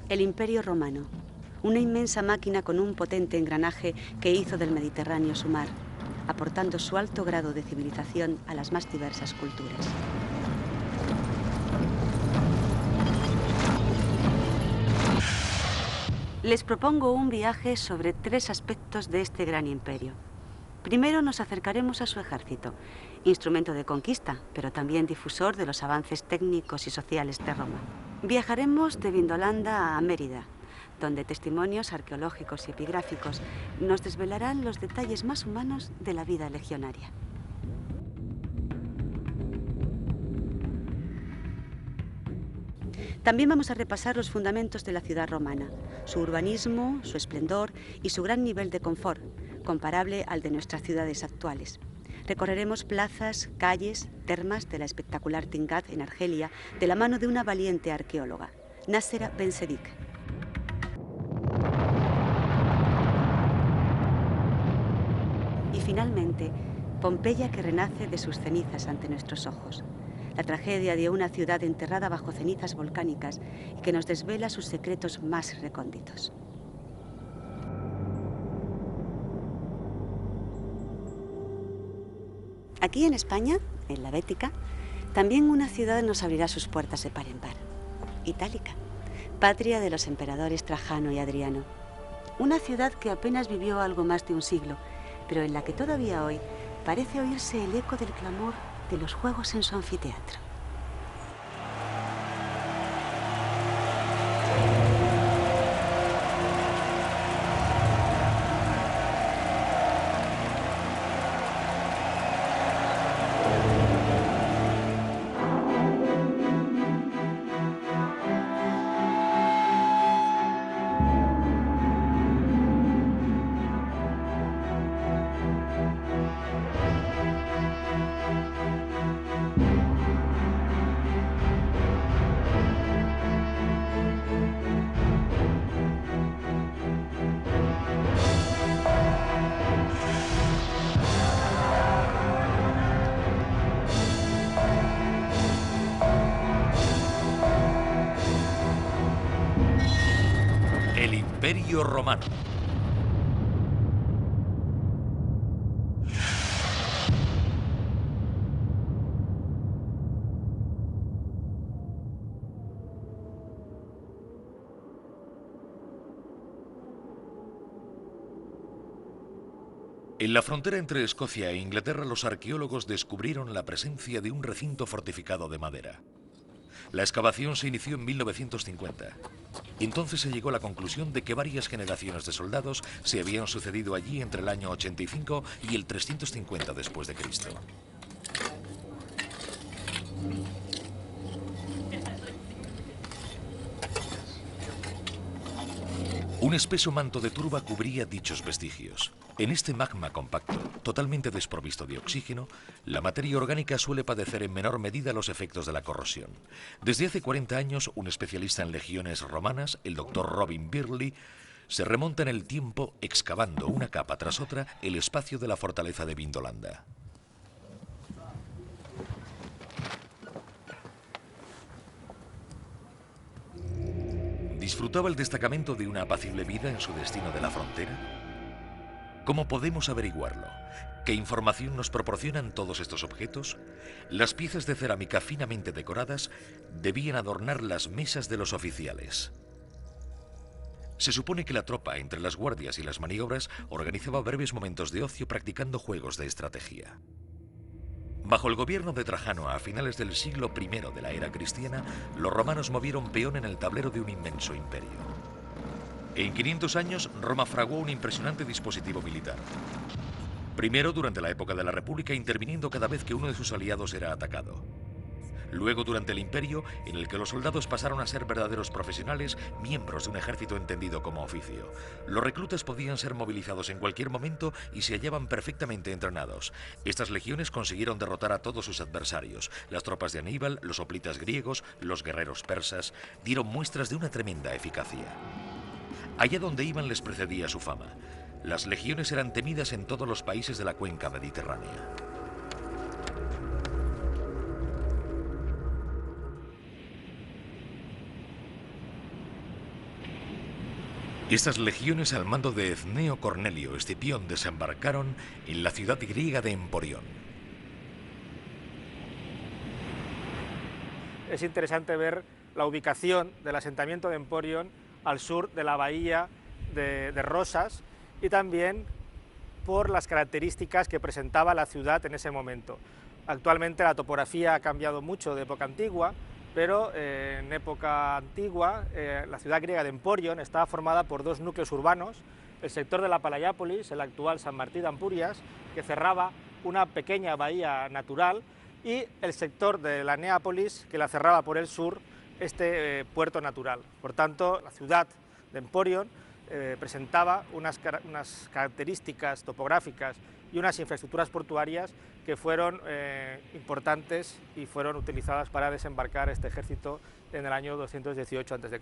El Imperio Romano, una inmensa máquina con un potente engranaje que hizo del Mediterráneo su mar, aportando su alto grado de civilización a las más diversas culturas. Les propongo un viaje sobre 3 aspectos de este gran imperio. Primero nos acercaremos a su ejército, instrumento de conquista, pero también difusor de los avances técnicos y sociales de Roma. Viajaremos de Vindolanda a Mérida, donde testimonios arqueológicos y epigráficos nos desvelarán los detalles más humanos de la vida legionaria. También vamos a repasar los fundamentos de la ciudad romana, su urbanismo, su esplendor y su gran nivel de confort, comparable al de nuestras ciudades actuales. Recorreremos plazas, calles, termas de la espectacular Tingat en Argelia, de la mano de una valiente arqueóloga, Nassera Ben-Sedik. Y finalmente, Pompeya que renace de sus cenizas ante nuestros ojos. La tragedia de una ciudad enterrada bajo cenizas volcánicas y que nos desvela sus secretos más recónditos. Aquí en España, en la Bética, también una ciudad nos abrirá sus puertas de par en par. Itálica, patria de los emperadores Trajano y Adriano. Una ciudad que apenas vivió algo más de un siglo, pero en la que todavía hoy parece oírse el eco del clamor de los juegos en su anfiteatro. El Imperio Romano. En la frontera entre Escocia e Inglaterra, los arqueólogos descubrieron la presencia de un recinto fortificado de madera. La excavación se inició en 1950. Entonces se llegó a la conclusión de que varias generaciones de soldados se habían sucedido allí entre el año 85 y el 350 después de Cristo. Un espeso manto de turba cubría dichos vestigios. En este magma compacto, totalmente desprovisto de oxígeno, la materia orgánica suele padecer en menor medida los efectos de la corrosión. Desde hace 40 años, un especialista en legiones romanas, el doctor Robin Birley, se remonta en el tiempo excavando una capa tras otra el espacio de la fortaleza de Vindolanda. ¿Disfrutaba el destacamento de una apacible vida en su destino de la frontera? ¿Cómo podemos averiguarlo? ¿Qué información nos proporcionan todos estos objetos? Las piezas de cerámica finamente decoradas debían adornar las mesas de los oficiales. Se supone que la tropa, entre las guardias y las maniobras, organizaba breves momentos de ocio practicando juegos de estrategia. Bajo el gobierno de Trajano, a finales del siglo I de la era cristiana, los romanos movieron peón en el tablero de un inmenso imperio. En 500 años, Roma fraguó un impresionante dispositivo militar. Primero, durante la época de la República, interviniendo cada vez que uno de sus aliados era atacado. Luego, durante el Imperio, en el que los soldados pasaron a ser verdaderos profesionales, miembros de un ejército entendido como oficio. Los reclutas podían ser movilizados en cualquier momento y se hallaban perfectamente entrenados. Estas legiones consiguieron derrotar a todos sus adversarios. Las tropas de Aníbal, los hoplitas griegos, los guerreros persas, dieron muestras de una tremenda eficacia. Allá donde iban les precedía su fama. Las legiones eran temidas en todos los países de la cuenca mediterránea. Estas legiones al mando de Cneo Cornelio Escipión desembarcaron en la ciudad griega de Emporión. Es interesante ver la ubicación del asentamiento de Emporión al sur de la bahía de Rosas y también por las características que presentaba la ciudad en ese momento. Actualmente la topografía ha cambiado mucho de época antigua, pero en época antigua la ciudad griega de Emporión estaba formada por dos núcleos urbanos, el sector de la Palayápolis, el actual San Martí de Ampurias, que cerraba una pequeña bahía natural, y el sector de la Neápolis, que la cerraba por el sur, este puerto natural. Por tanto, la ciudad de Emporión presentaba unas características topográficas y unas infraestructuras portuarias que fueron importantes y fueron utilizadas para desembarcar este ejército en el año 218 a.C.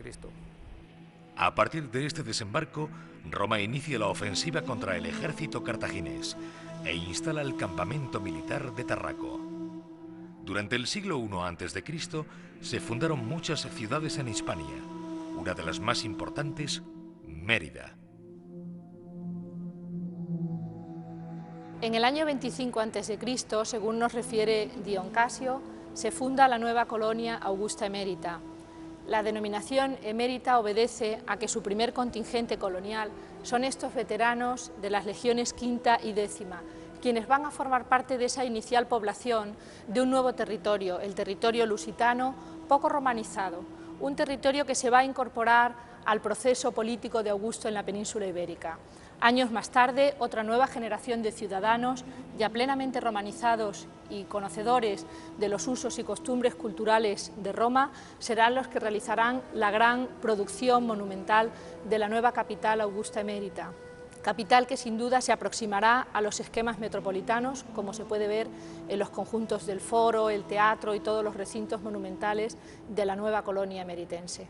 A partir de este desembarco, Roma inicia la ofensiva contra el ejército cartaginés e instala el campamento militar de Tarraco. Durante el siglo I a.C. se fundaron muchas ciudades en Hispania, una de las más importantes, Mérida. En el año 25 a.C., según nos refiere Dion Casio, se funda la nueva colonia Augusta Emérita. La denominación emérita obedece a que su primer contingente colonial son estos veteranos de las legiones quinta y décima, quienes van a formar parte de esa inicial población de un nuevo territorio, el territorio lusitano, poco romanizado, un territorio que se va a incorporar al proceso político de Augusto en la península ibérica. Años más tarde, otra nueva generación de ciudadanos, ya plenamente romanizados y conocedores de los usos y costumbres culturales de Roma, serán los que realizarán la gran producción monumental de la nueva capital Augusta Emérita. Capital que sin duda se aproximará a los esquemas metropolitanos, como se puede ver en los conjuntos del Foro, el Teatro y todos los recintos monumentales de la nueva colonia emeritense.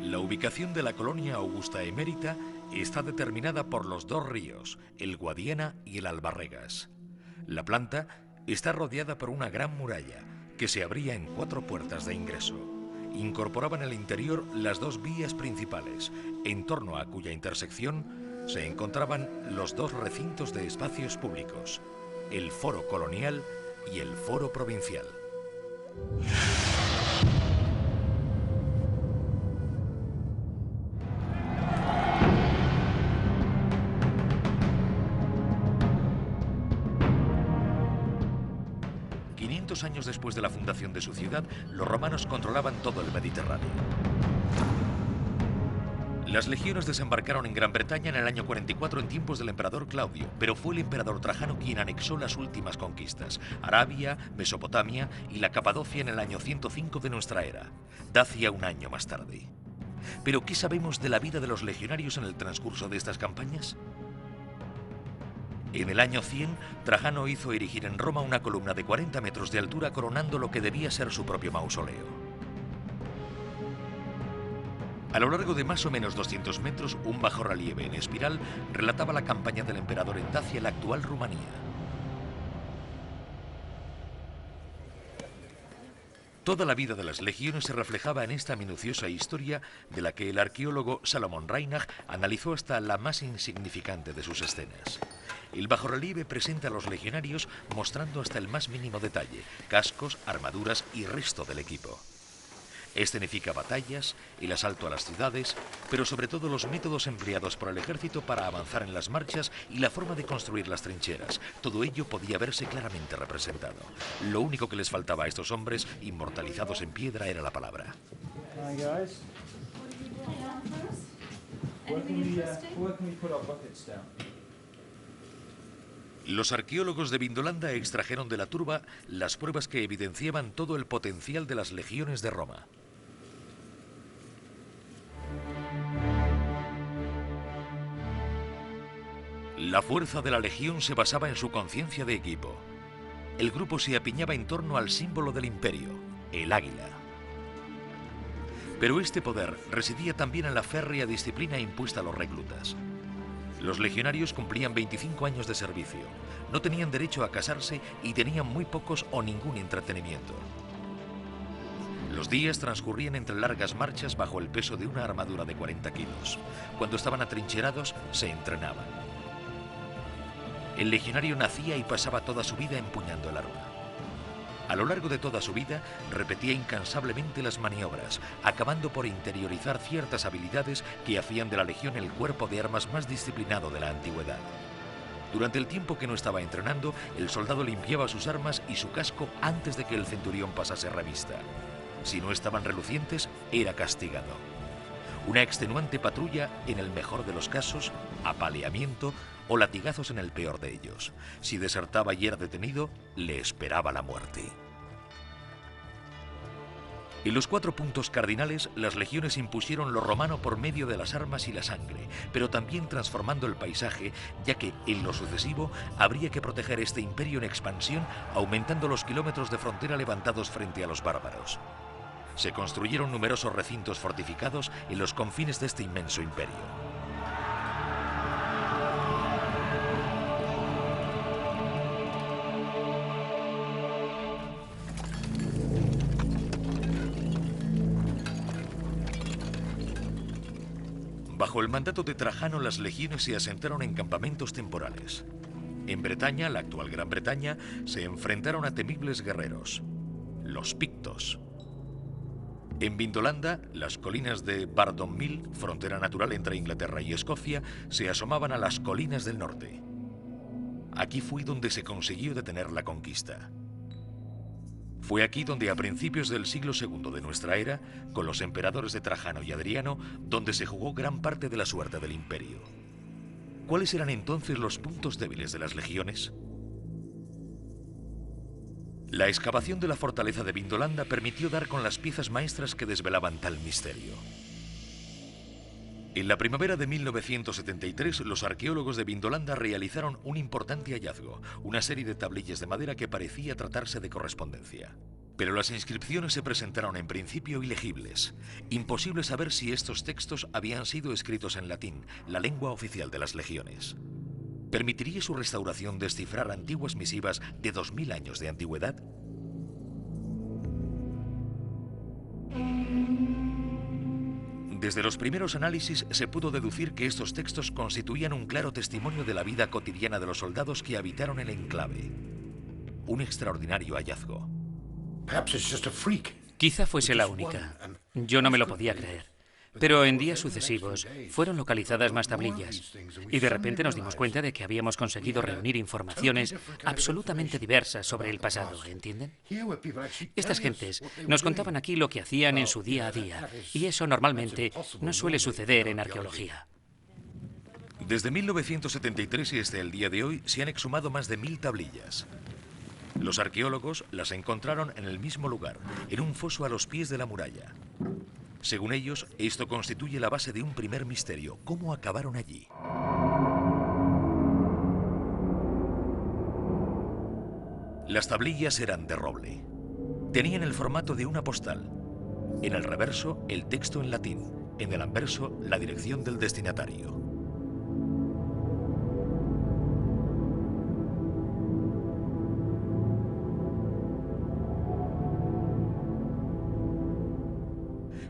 La ubicación de la colonia Augusta Emérita está determinada por los dos ríos, el Guadiana y el Albarregas. La planta está rodeada por una gran muralla que se abría en 4 puertas de ingreso. Incorporaban el interior las 2 vías principales, en torno a cuya intersección se encontraban los 2 recintos de espacios públicos, el Foro Colonial y el Foro Provincial. Años después de la fundación de su ciudad, los romanos controlaban todo el Mediterráneo. Las legiones desembarcaron en Gran Bretaña en el año 44 en tiempos del emperador Claudio, pero fue el emperador Trajano quien anexó las últimas conquistas, Arabia, Mesopotamia y la Capadocia en el año 105 de nuestra era, Dacia un año más tarde. ¿Pero qué sabemos de la vida de los legionarios en el transcurso de estas campañas? En el año 100, Trajano hizo erigir en Roma una columna de 40 metros de altura coronando lo que debía ser su propio mausoleo. A lo largo de más o menos 200 metros, un bajorrelieve en espiral relataba la campaña del emperador en Dacia, la actual Rumanía. Toda la vida de las legiones se reflejaba en esta minuciosa historia de la que el arqueólogo Salomón Reinach analizó hasta la más insignificante de sus escenas. El bajorrelieve presenta a los legionarios mostrando hasta el más mínimo detalle, cascos, armaduras y resto del equipo. Escenifica batallas, el asalto a las ciudades, pero sobre todo los métodos empleados por el ejército para avanzar en las marchas y la forma de construir las trincheras. Todo ello podía verse claramente representado. Lo único que les faltaba a estos hombres, inmortalizados en piedra, era la palabra. Los arqueólogos de Vindolanda extrajeron de la turba las pruebas que evidenciaban todo el potencial de las legiones de Roma. La fuerza de la legión se basaba en su conciencia de equipo. El grupo se apiñaba en torno al símbolo del imperio, el águila. Pero este poder residía también en la férrea disciplina impuesta a los reclutas. Los legionarios cumplían 25 años de servicio, no tenían derecho a casarse y tenían muy pocos o ningún entretenimiento. Los días transcurrían entre largas marchas bajo el peso de una armadura de 40 kilos. Cuando estaban atrincherados, se entrenaban. El legionario nacía y pasaba toda su vida empuñando el arma. A lo largo de toda su vida, repetía incansablemente las maniobras, acabando por interiorizar ciertas habilidades que hacían de la legión el cuerpo de armas más disciplinado de la antigüedad. Durante el tiempo que no estaba entrenando, el soldado limpiaba sus armas y su casco antes de que el centurión pasase revista. Si no estaban relucientes, era castigado. Una extenuante patrulla en el mejor de los casos, apaleamiento o latigazos en el peor de ellos. Si desertaba y era detenido, le esperaba la muerte. En los 4 puntos cardinales, las legiones impusieron lo romano por medio de las armas y la sangre, pero también transformando el paisaje, ya que, en lo sucesivo, habría que proteger este imperio en expansión, aumentando los kilómetros de frontera levantados frente a los bárbaros. Se construyeron numerosos recintos fortificados en los confines de este inmenso imperio. Bajo el mandato de Trajano, las legiones se asentaron en campamentos temporales. En Bretaña, la actual Gran Bretaña, se enfrentaron a temibles guerreros, los pictos. En Vindolanda, las colinas de Bardonmill, frontera natural entre Inglaterra y Escocia, se asomaban a las colinas del norte. Aquí fue donde se consiguió detener la conquista. Fue aquí donde a principios del siglo II de nuestra era, con los emperadores de Trajano y Adriano, donde se jugó gran parte de la suerte del imperio. ¿Cuáles eran entonces los puntos débiles de las legiones? La excavación de la fortaleza de Vindolanda permitió dar con las piezas maestras que desvelaban tal misterio. En la primavera de 1973, los arqueólogos de Vindolanda realizaron un importante hallazgo, una serie de tablillas de madera que parecía tratarse de correspondencia. Pero las inscripciones se presentaron en principio ilegibles. Imposible saber si estos textos habían sido escritos en latín, la lengua oficial de las legiones. ¿Permitiría su restauración descifrar antiguas misivas de 2000 años de antigüedad? Desde los primeros análisis se pudo deducir que estos textos constituían un claro testimonio de la vida cotidiana de los soldados que habitaron el enclave. Un extraordinario hallazgo. Quizá fuese la única. Yo no me lo podía creer. Pero en días sucesivos fueron localizadas más tablillas y de repente nos dimos cuenta de que habíamos conseguido reunir informaciones absolutamente diversas sobre el pasado, ¿entienden? Estas gentes nos contaban aquí lo que hacían en su día a día y eso normalmente no suele suceder en arqueología. Desde 1973 y hasta el día de hoy se han exhumado más de 1000 tablillas. Los arqueólogos las encontraron en el mismo lugar, en un foso a los pies de la muralla. Según ellos, esto constituye la base de un primer misterio. ¿Cómo acabaron allí? Las tablillas eran de roble. Tenían el formato de una postal. En el reverso, el texto en latín. En el anverso, la dirección del destinatario.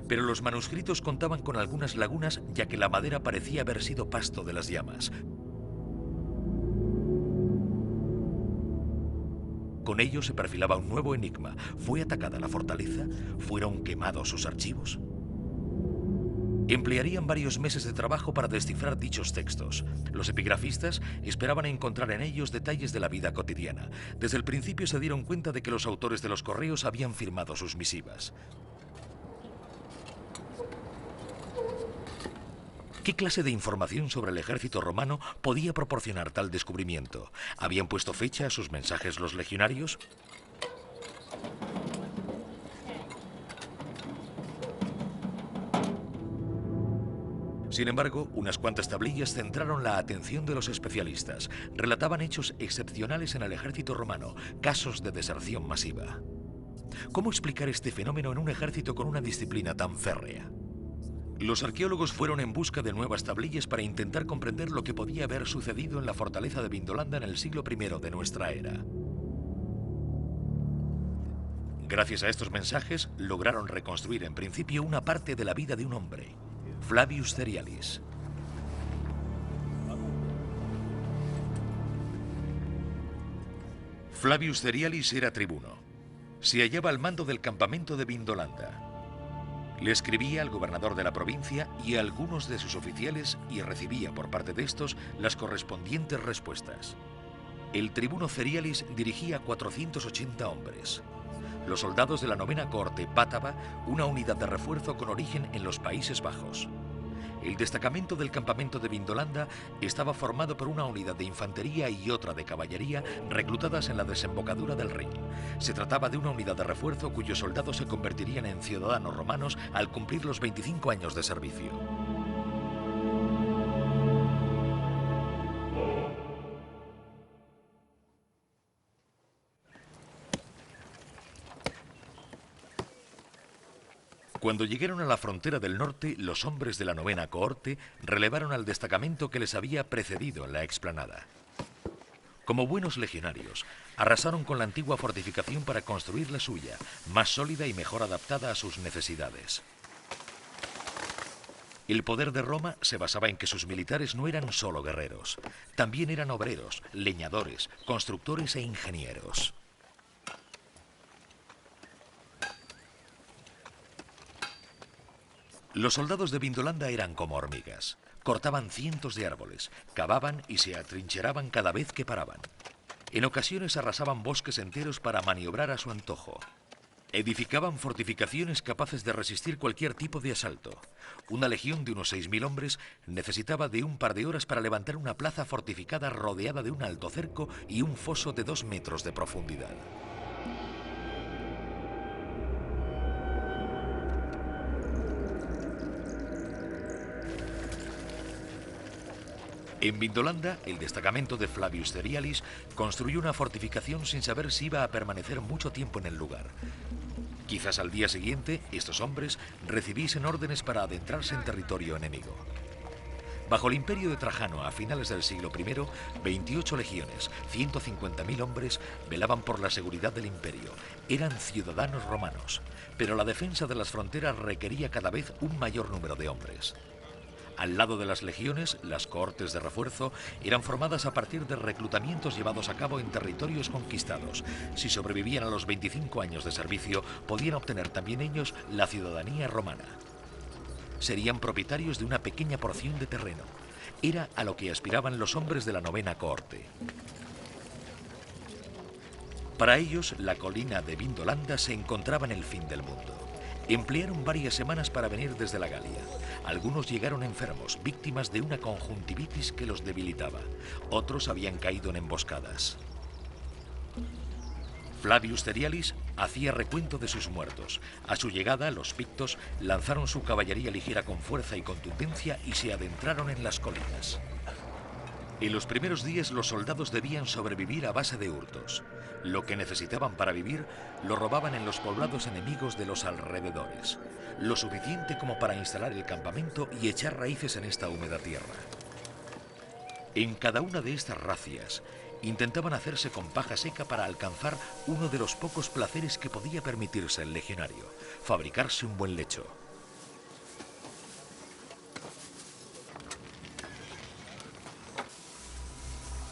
Pero los manuscritos contaban con algunas lagunas, ya que la madera parecía haber sido pasto de las llamas. Con ello se perfilaba un nuevo enigma. ¿Fue atacada la fortaleza? ¿Fueron quemados sus archivos? Emplearían varios meses de trabajo para descifrar dichos textos. Los epigrafistas esperaban encontrar en ellos detalles de la vida cotidiana. Desde el principio se dieron cuenta de que los autores de los correos habían firmado sus misivas. ¿Qué clase de información sobre el ejército romano podía proporcionar tal descubrimiento? ¿Habían puesto fecha a sus mensajes los legionarios? Sin embargo, unas cuantas tablillas centraron la atención de los especialistas. Relataban hechos excepcionales en el ejército romano, casos de deserción masiva. ¿Cómo explicar este fenómeno en un ejército con una disciplina tan férrea? Los arqueólogos fueron en busca de nuevas tablillas para intentar comprender lo que podía haber sucedido en la fortaleza de Vindolanda en el siglo I de nuestra era. Gracias a estos mensajes, lograron reconstruir en principio una parte de la vida de un hombre, Flavius Cerialis. Flavius Cerialis era tribuno. Se hallaba al mando del campamento de Vindolanda. Le escribía al gobernador de la provincia y a algunos de sus oficiales y recibía por parte de estos las correspondientes respuestas. El tribuno Cerialis dirigía 480 hombres. Los soldados de la 9ª cohorte Bátava, una unidad de refuerzo con origen en los Países Bajos. El destacamento del campamento de Vindolanda estaba formado por una unidad de infantería y otra de caballería reclutadas en la desembocadura del Rin. Se trataba de una unidad de refuerzo cuyos soldados se convertirían en ciudadanos romanos al cumplir los 25 años de servicio. Cuando llegaron a la frontera del norte, los hombres de la 9ª cohorte relevaron al destacamento que les había precedido en la explanada. Como buenos legionarios, arrasaron con la antigua fortificación para construir la suya, más sólida y mejor adaptada a sus necesidades. El poder de Roma se basaba en que sus militares no eran solo guerreros, también eran obreros, leñadores, constructores e ingenieros. Los soldados de Vindolanda eran como hormigas. Cortaban cientos de árboles, cavaban y se atrincheraban cada vez que paraban. En ocasiones arrasaban bosques enteros para maniobrar a su antojo. Edificaban fortificaciones capaces de resistir cualquier tipo de asalto. Una legión de unos 6.000 hombres necesitaba de un par de horas para levantar una plaza fortificada rodeada de un alto cerco y un foso de 2 metros de profundidad. En Vindolanda, el destacamento de Flavius Cerialis construyó una fortificación sin saber si iba a permanecer mucho tiempo en el lugar. Quizás al día siguiente, estos hombres recibiesen órdenes para adentrarse en territorio enemigo. Bajo el imperio de Trajano, a finales del siglo I, 28 legiones, 150.000 hombres, velaban por la seguridad del imperio. Eran ciudadanos romanos, pero la defensa de las fronteras requería cada vez un mayor número de hombres. Al lado de las legiones, las cohortes de refuerzo eran formadas a partir de reclutamientos llevados a cabo en territorios conquistados. Si sobrevivían a los 25 años de servicio, podían obtener también ellos la ciudadanía romana. Serían propietarios de una pequeña porción de terreno. Era a lo que aspiraban los hombres de la 9ª cohorte. Para ellos, la colina de Vindolanda se encontraba en el fin del mundo. Emplearon varias semanas para venir desde la Galia. Algunos llegaron enfermos, víctimas de una conjuntivitis que los debilitaba. Otros habían caído en emboscadas. Flavius Cerialis hacía recuento de sus muertos. A su llegada, los pictos lanzaron su caballería ligera con fuerza y contundencia y se adentraron en las colinas. En los primeros días los soldados debían sobrevivir a base de hurtos. Lo que necesitaban para vivir lo robaban en los poblados enemigos de los alrededores, lo suficiente como para instalar el campamento y echar raíces en esta húmeda tierra. En cada una de estas racias intentaban hacerse con paja seca para alcanzar uno de los pocos placeres que podía permitirse el legionario: fabricarse un buen lecho.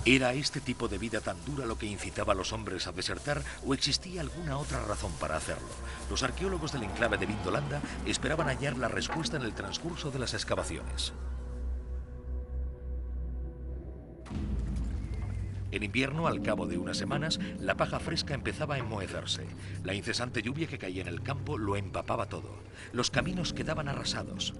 ¿Era este tipo de vida tan dura lo que incitaba a los hombres a desertar o existía alguna otra razón para hacerlo? Los arqueólogos del enclave de Vindolanda esperaban hallar la respuesta en el transcurso de las excavaciones. En invierno, al cabo de unas semanas, la paja fresca empezaba a enmohecerse. La incesante lluvia que caía en el campo lo empapaba todo. Los caminos quedaban arrasados.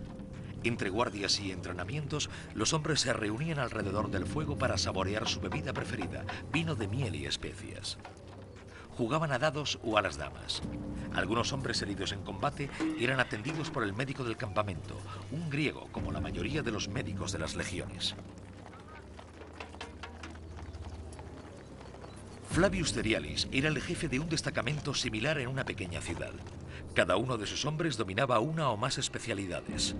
Entre guardias y entrenamientos, los hombres se reunían alrededor del fuego para saborear su bebida preferida, vino de miel y especias. Jugaban a dados o a las damas. Algunos hombres heridos en combate eran atendidos por el médico del campamento, un griego como la mayoría de los médicos de las legiones. Flavius Cerialis era el jefe de un destacamento similar en una pequeña ciudad. Cada uno de sus hombres dominaba una o más especialidades.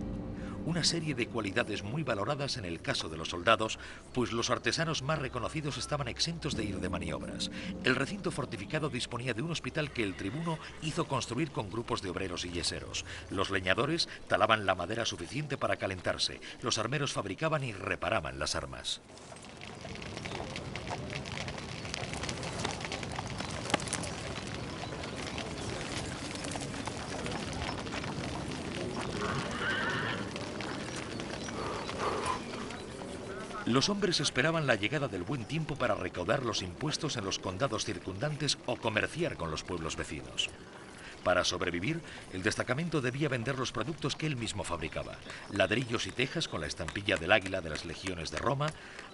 Una serie de cualidades muy valoradas en el caso de los soldados, pues los artesanos más reconocidos estaban exentos de ir de maniobras. El recinto fortificado disponía de un hospital que el tribuno hizo construir con grupos de obreros y yeseros. Los leñadores talaban la madera suficiente para calentarse. Los armeros fabricaban y reparaban las armas. Los hombres esperaban la llegada del buen tiempo para recaudar los impuestos en los condados circundantes o comerciar con los pueblos vecinos. Para sobrevivir, el destacamento debía vender los productos que él mismo fabricaba: ladrillos y tejas con la estampilla del águila de las legiones de Roma,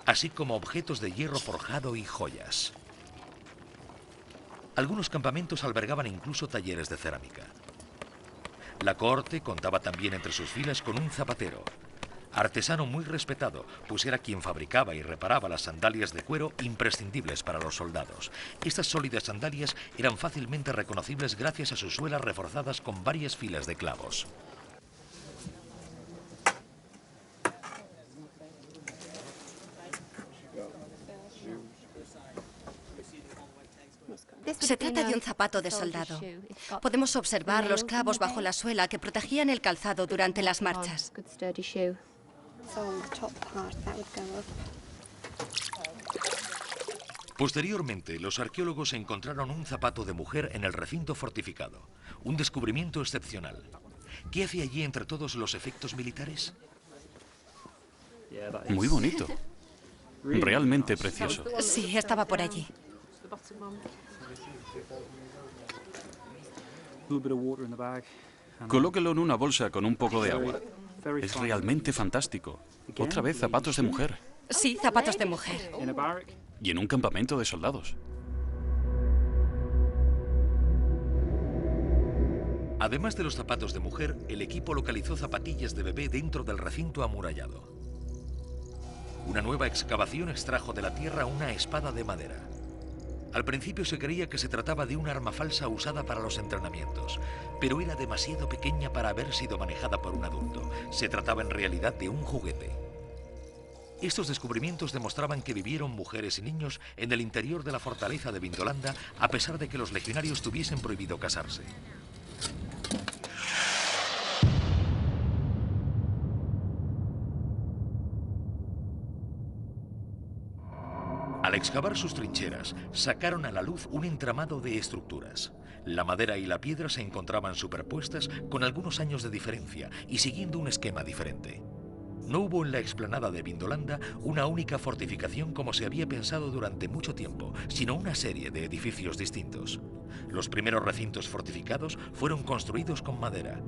así como objetos de hierro forjado y joyas. Algunos campamentos albergaban incluso talleres de cerámica. La cohorte contaba también entre sus filas con un zapatero, artesano muy respetado, pues era quien fabricaba y reparaba las sandalias de cuero imprescindibles para los soldados. Estas sólidas sandalias eran fácilmente reconocibles gracias a sus suelas reforzadas con varias filas de clavos. Se trata de un zapato de soldado. Podemos observar los clavos bajo la suela que protegían el calzado durante las marchas. Posteriormente, los arqueólogos encontraron un zapato de mujer en el recinto fortificado. Un descubrimiento excepcional. ¿Qué hacía allí entre todos los efectos militares? Muy bonito. Realmente precioso. Sí, estaba por allí. Colóquelo en una bolsa con un poco de agua. Es realmente fantástico. Otra vez zapatos de mujer. Sí, zapatos de mujer. Y en un campamento de soldados. Además de los zapatos de mujer, el equipo localizó zapatillas de bebé dentro del recinto amurallado. Una nueva excavación extrajo de la tierra una espada de madera. Al principio se creía que se trataba de un arma falsa usada para los entrenamientos, pero era demasiado pequeña para haber sido manejada por un adulto. Se trataba en realidad de un juguete. Estos descubrimientos demostraban que vivieron mujeres y niños en el interior de la fortaleza de Vindolanda, a pesar de que los legionarios tuviesen prohibido casarse. Al excavar sus trincheras, sacaron a la luz un entramado de estructuras. La madera y la piedra se encontraban superpuestas con algunos años de diferencia y siguiendo un esquema diferente. No hubo en la explanada de Vindolanda una única fortificación como se había pensado durante mucho tiempo, sino una serie de edificios distintos. Los primeros recintos fortificados fueron construidos con madera.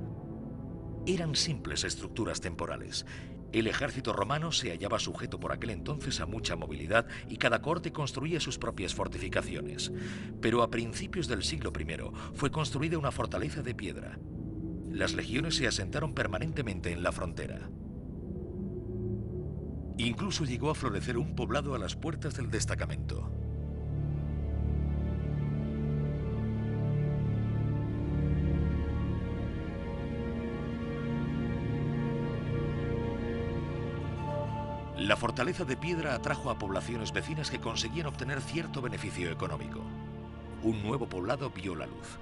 Eran simples estructuras temporales. El ejército romano se hallaba sujeto por aquel entonces a mucha movilidad y cada corte construía sus propias fortificaciones. Pero a principios del siglo I fue construida una fortaleza de piedra. Las legiones se asentaron permanentemente en la frontera. Incluso llegó a florecer un poblado a las puertas del destacamento. La fortaleza de piedra atrajo a poblaciones vecinas que conseguían obtener cierto beneficio económico. Un nuevo poblado vio la luz.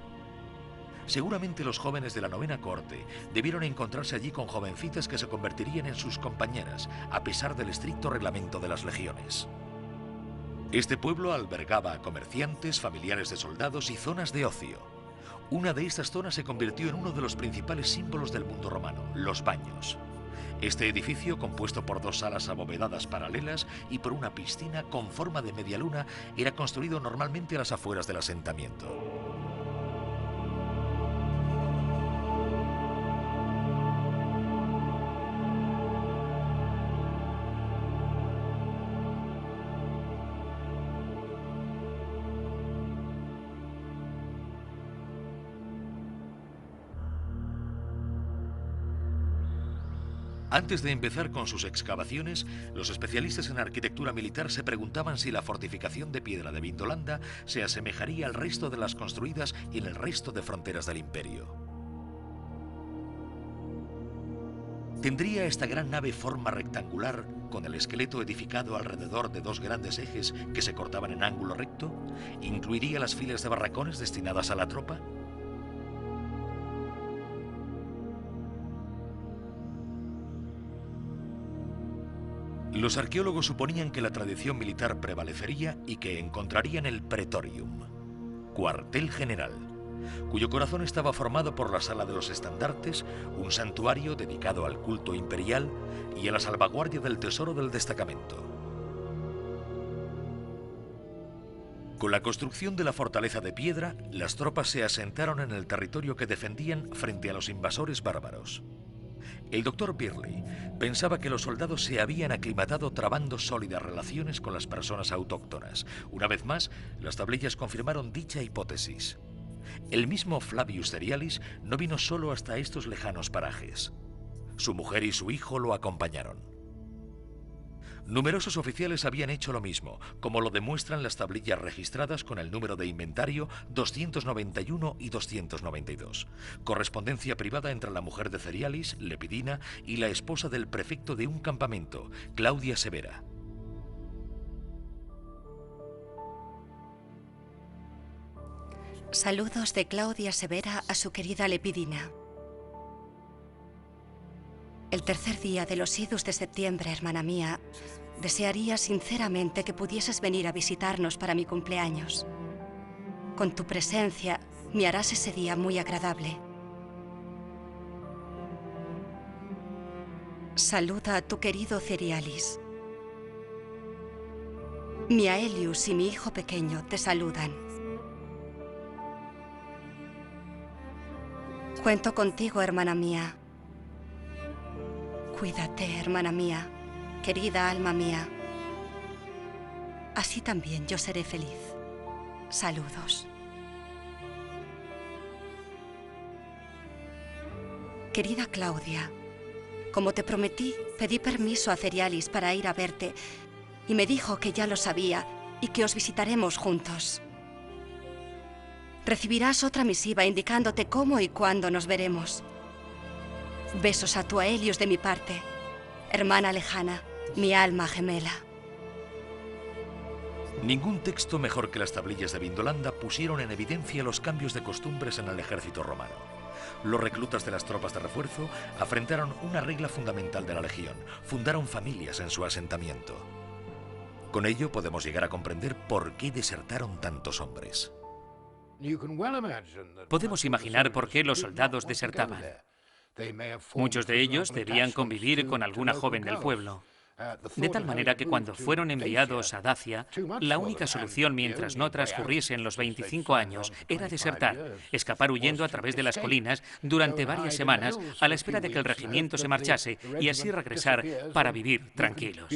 Seguramente los jóvenes de la 9ª cohorte debieron encontrarse allí con jovencitas que se convertirían en sus compañeras, a pesar del estricto reglamento de las legiones. Este pueblo albergaba a comerciantes, familiares de soldados y zonas de ocio. Una de estas zonas se convirtió en uno de los principales símbolos del mundo romano, los baños. Este edificio, compuesto por 2 salas abovedadas paralelas y por una piscina con forma de media luna, era construido normalmente a las afueras del asentamiento. Antes de empezar con sus excavaciones, los especialistas en arquitectura militar se preguntaban si la fortificación de piedra de Vindolanda se asemejaría al resto de las construidas en el resto de fronteras del imperio. ¿Tendría esta gran nave forma rectangular con el esqueleto edificado alrededor de dos grandes ejes que se cortaban en ángulo recto? ¿Incluiría las filas de barracones destinadas a la tropa? Los arqueólogos suponían que la tradición militar prevalecería y que encontrarían el Praetorium, cuartel general, cuyo corazón estaba formado por la Sala de los Estandartes, un santuario dedicado al culto imperial y a la salvaguardia del tesoro del destacamento. Con la construcción de la fortaleza de piedra, las tropas se asentaron en el territorio que defendían frente a los invasores bárbaros. El doctor Birley pensaba que los soldados se habían aclimatado trabando sólidas relaciones con las personas autóctonas. Una vez más, las tablillas confirmaron dicha hipótesis. El mismo Flavius Cerialis no vino solo hasta estos lejanos parajes. Su mujer y su hijo lo acompañaron. Numerosos oficiales habían hecho lo mismo, como lo demuestran las tablillas registradas con el número de inventario 291 y 292. Correspondencia privada entre la mujer de Cerialis, Lepidina, y la esposa del prefecto de un campamento, Claudia Severa. Saludos de Claudia Severa a su querida Lepidina. El tercer día de los idus de septiembre, hermana mía, desearía sinceramente que pudieses venir a visitarnos para mi cumpleaños. Con tu presencia me harás ese día muy agradable. Saluda a tu querido Cerialis. Mi Aelius y mi hijo pequeño te saludan. Cuento contigo, hermana mía. Cuídate, hermana mía, querida alma mía. Así también yo seré feliz. Saludos. Querida Claudia, como te prometí, pedí permiso a Cerialis para ir a verte y me dijo que ya lo sabía y que os visitaremos juntos. Recibirás otra misiva indicándote cómo y cuándo nos veremos. Besos a tu Aelius de mi parte, hermana lejana, mi alma gemela. Ningún texto mejor que las tablillas de Vindolanda pusieron en evidencia los cambios de costumbres en el ejército romano. Los reclutas de las tropas de refuerzo afrentaron una regla fundamental de la legión: fundaron familias en su asentamiento. Con ello podemos llegar a comprender por qué desertaron tantos hombres. Podemos imaginar por qué los soldados desertaban. Muchos de ellos debían convivir con alguna joven del pueblo, de tal manera que cuando fueron enviados a Dacia, la única solución mientras no transcurriesen los 25 años era desertar, escapar huyendo a través de las colinas durante varias semanas a la espera de que el regimiento se marchase y así regresar para vivir tranquilos.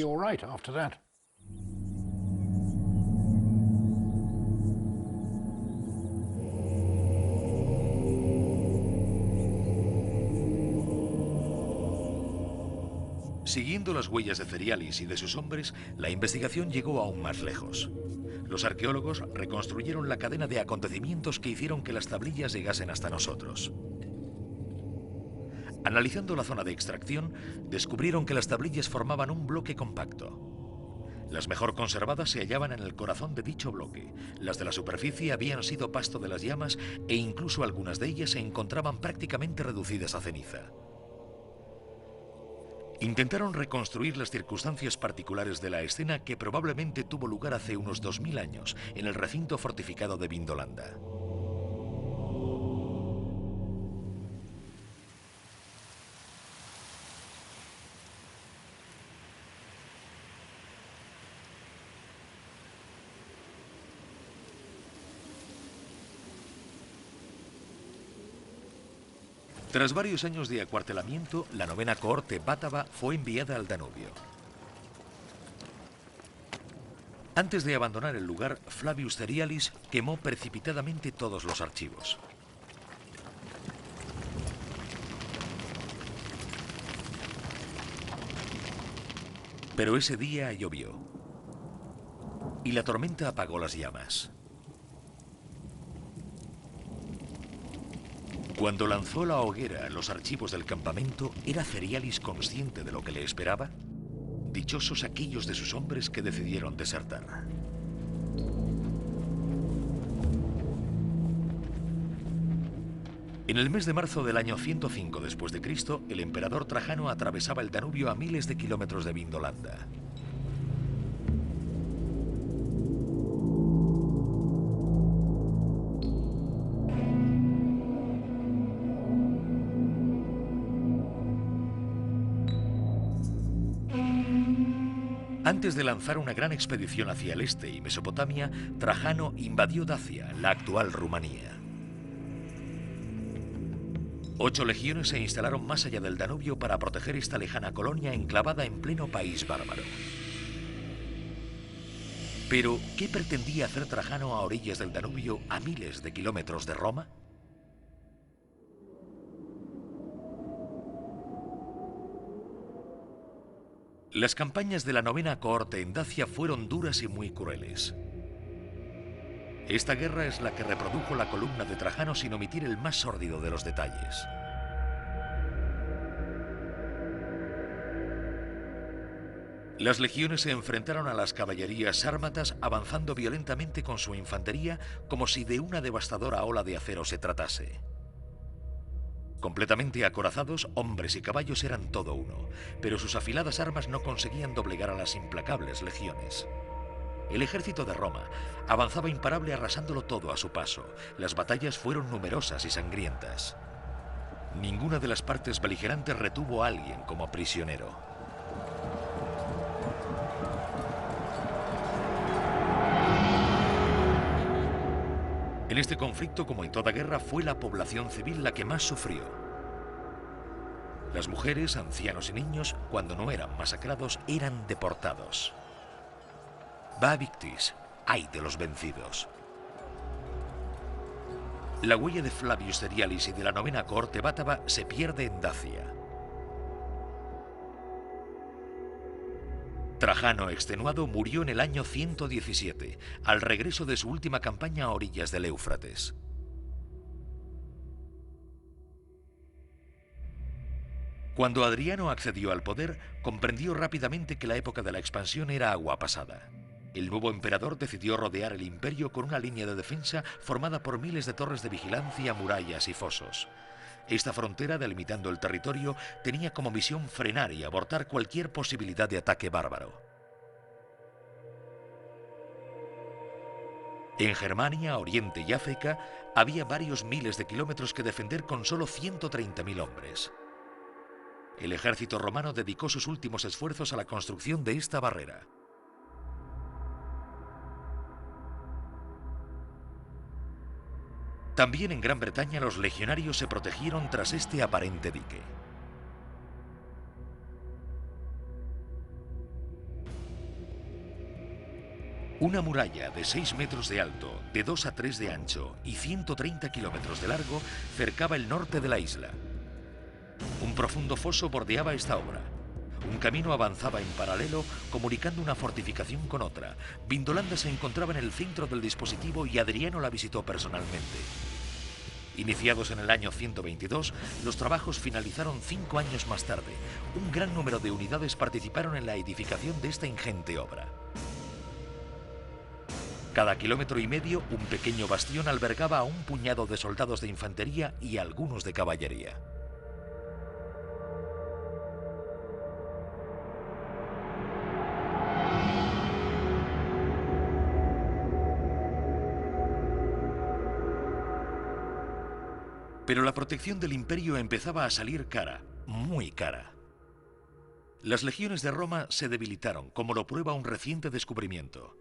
Siguiendo las huellas de Cerialis y de sus hombres, la investigación llegó aún más lejos. Los arqueólogos reconstruyeron la cadena de acontecimientos que hicieron que las tablillas llegasen hasta nosotros. Analizando la zona de extracción, descubrieron que las tablillas formaban un bloque compacto. Las mejor conservadas se hallaban en el corazón de dicho bloque. Las de la superficie habían sido pasto de las llamas e incluso algunas de ellas se encontraban prácticamente reducidas a ceniza. Intentaron reconstruir las circunstancias particulares de la escena que probablemente tuvo lugar hace unos 2000 años en el recinto fortificado de Vindolanda. Tras varios años de acuartelamiento, la novena cohorte bátava fue enviada al Danubio. Antes de abandonar el lugar, Flavius Cerialis quemó precipitadamente todos los archivos. Pero ese día llovió y la tormenta apagó las llamas. Cuando lanzó a la hoguera los archivos del campamento, ¿era Cerialis consciente de lo que le esperaba? Dichosos aquellos de sus hombres que decidieron desertar. En el mes de marzo del año 105 después de Cristo, el emperador Trajano atravesaba el Danubio a miles de kilómetros de Vindolanda. Antes de lanzar una gran expedición hacia el este y Mesopotamia, Trajano invadió Dacia, la actual Rumanía. 8 legiones se instalaron más allá del Danubio para proteger esta lejana colonia enclavada en pleno país bárbaro. Pero, ¿qué pretendía hacer Trajano a orillas del Danubio, a miles de kilómetros de Roma? Las campañas de la novena cohorte en Dacia fueron duras y muy crueles. Esta guerra es la que reprodujo la columna de Trajano sin omitir el más sórdido de los detalles. Las legiones se enfrentaron a las caballerías sármatas avanzando violentamente con su infantería como si de una devastadora ola de acero se tratase. Completamente acorazados, hombres y caballos eran todo uno, pero sus afiladas armas no conseguían doblegar a las implacables legiones. El ejército de Roma avanzaba imparable arrasándolo todo a su paso. Las batallas fueron numerosas y sangrientas. Ninguna de las partes beligerantes retuvo a alguien como prisionero. En este conflicto, como en toda guerra, fue la población civil la que más sufrió. Las mujeres, ancianos y niños, cuando no eran masacrados, eran deportados. Va victis, ay de los vencidos. La huella de Flavius Cerialis y de la novena cohorte bátava se pierde en Dacia. Trajano, extenuado, murió en el año 117, al regreso de su última campaña a orillas del Éufrates. Cuando Adriano accedió al poder, comprendió rápidamente que la época de la expansión era agua pasada. El nuevo emperador decidió rodear el imperio con una línea de defensa formada por miles de torres de vigilancia, murallas y fosos. Esta frontera, delimitando el territorio, tenía como misión frenar y abortar cualquier posibilidad de ataque bárbaro. En Germania, Oriente y África había varios miles de kilómetros que defender con solo 130.000 hombres. El ejército romano dedicó sus últimos esfuerzos a la construcción de esta barrera. También en Gran Bretaña los legionarios se protegieron tras este aparente dique. Una muralla de 6 metros de alto, de 2 a 3 de ancho y 130 kilómetros de largo cercaba el norte de la isla. Un profundo foso bordeaba esta obra. Un camino avanzaba en paralelo, comunicando una fortificación con otra. Vindolanda se encontraba en el centro del dispositivo y Adriano la visitó personalmente. Iniciados en el año 122, los trabajos finalizaron 5 años más tarde. Un gran número de unidades participaron en la edificación de esta ingente obra. Cada kilómetro y medio, un pequeño bastión albergaba a un puñado de soldados de infantería y algunos de caballería. Pero la protección del imperio empezaba a salir cara, muy cara. Las legiones de Roma se debilitaron, como lo prueba un reciente descubrimiento.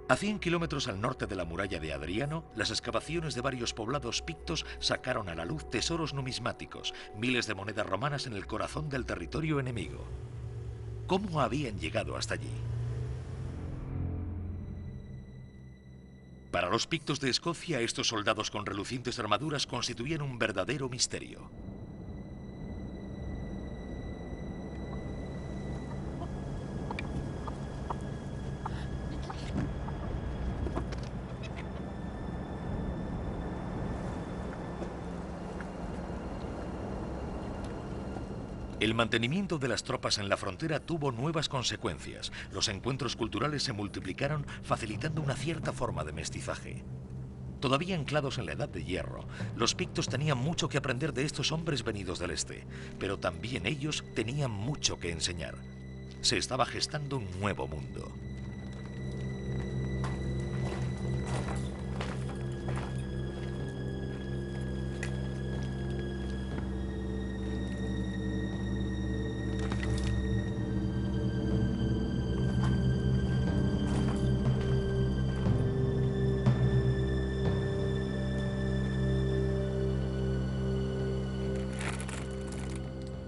A 100 kilómetros al norte de la muralla de Adriano, las excavaciones de varios poblados pictos sacaron a la luz tesoros numismáticos, miles de monedas romanas en el corazón del territorio enemigo. ¿Cómo habían llegado hasta allí? Para los pictos de Escocia, estos soldados con relucientes armaduras constituían un verdadero misterio. El mantenimiento de las tropas en la frontera tuvo nuevas consecuencias. Los encuentros culturales se multiplicaron, facilitando una cierta forma de mestizaje. Todavía anclados en la Edad de Hierro, los pictos tenían mucho que aprender de estos hombres venidos del este, pero también ellos tenían mucho que enseñar. Se estaba gestando un nuevo mundo.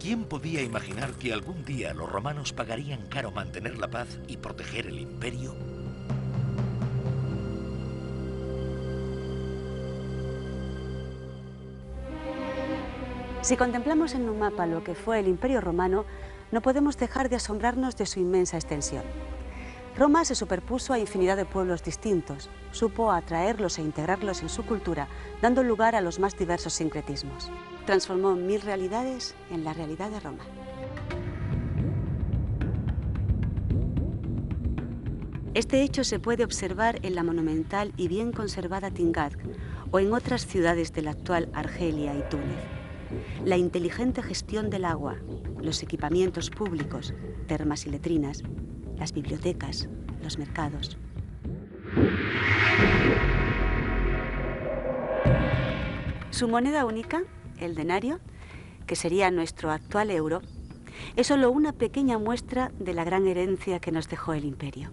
¿Quién podía imaginar que algún día los romanos pagarían caro mantener la paz y proteger el imperio? Si contemplamos en un mapa lo que fue el Imperio Romano, no podemos dejar de asombrarnos de su inmensa extensión. Roma se superpuso a infinidad de pueblos distintos, supo atraerlos e integrarlos en su cultura, dando lugar a los más diversos sincretismos. Transformó 1000 realidades en la realidad de Roma. Este hecho se puede observar en la monumental y bien conservada Tingad o en otras ciudades de la actual Argelia y Túnez. La inteligente gestión del agua, los equipamientos públicos, termas y letrinas, las bibliotecas, los mercados. Su moneda única, el denario, que sería nuestro actual euro, es solo una pequeña muestra de la gran herencia que nos dejó el imperio.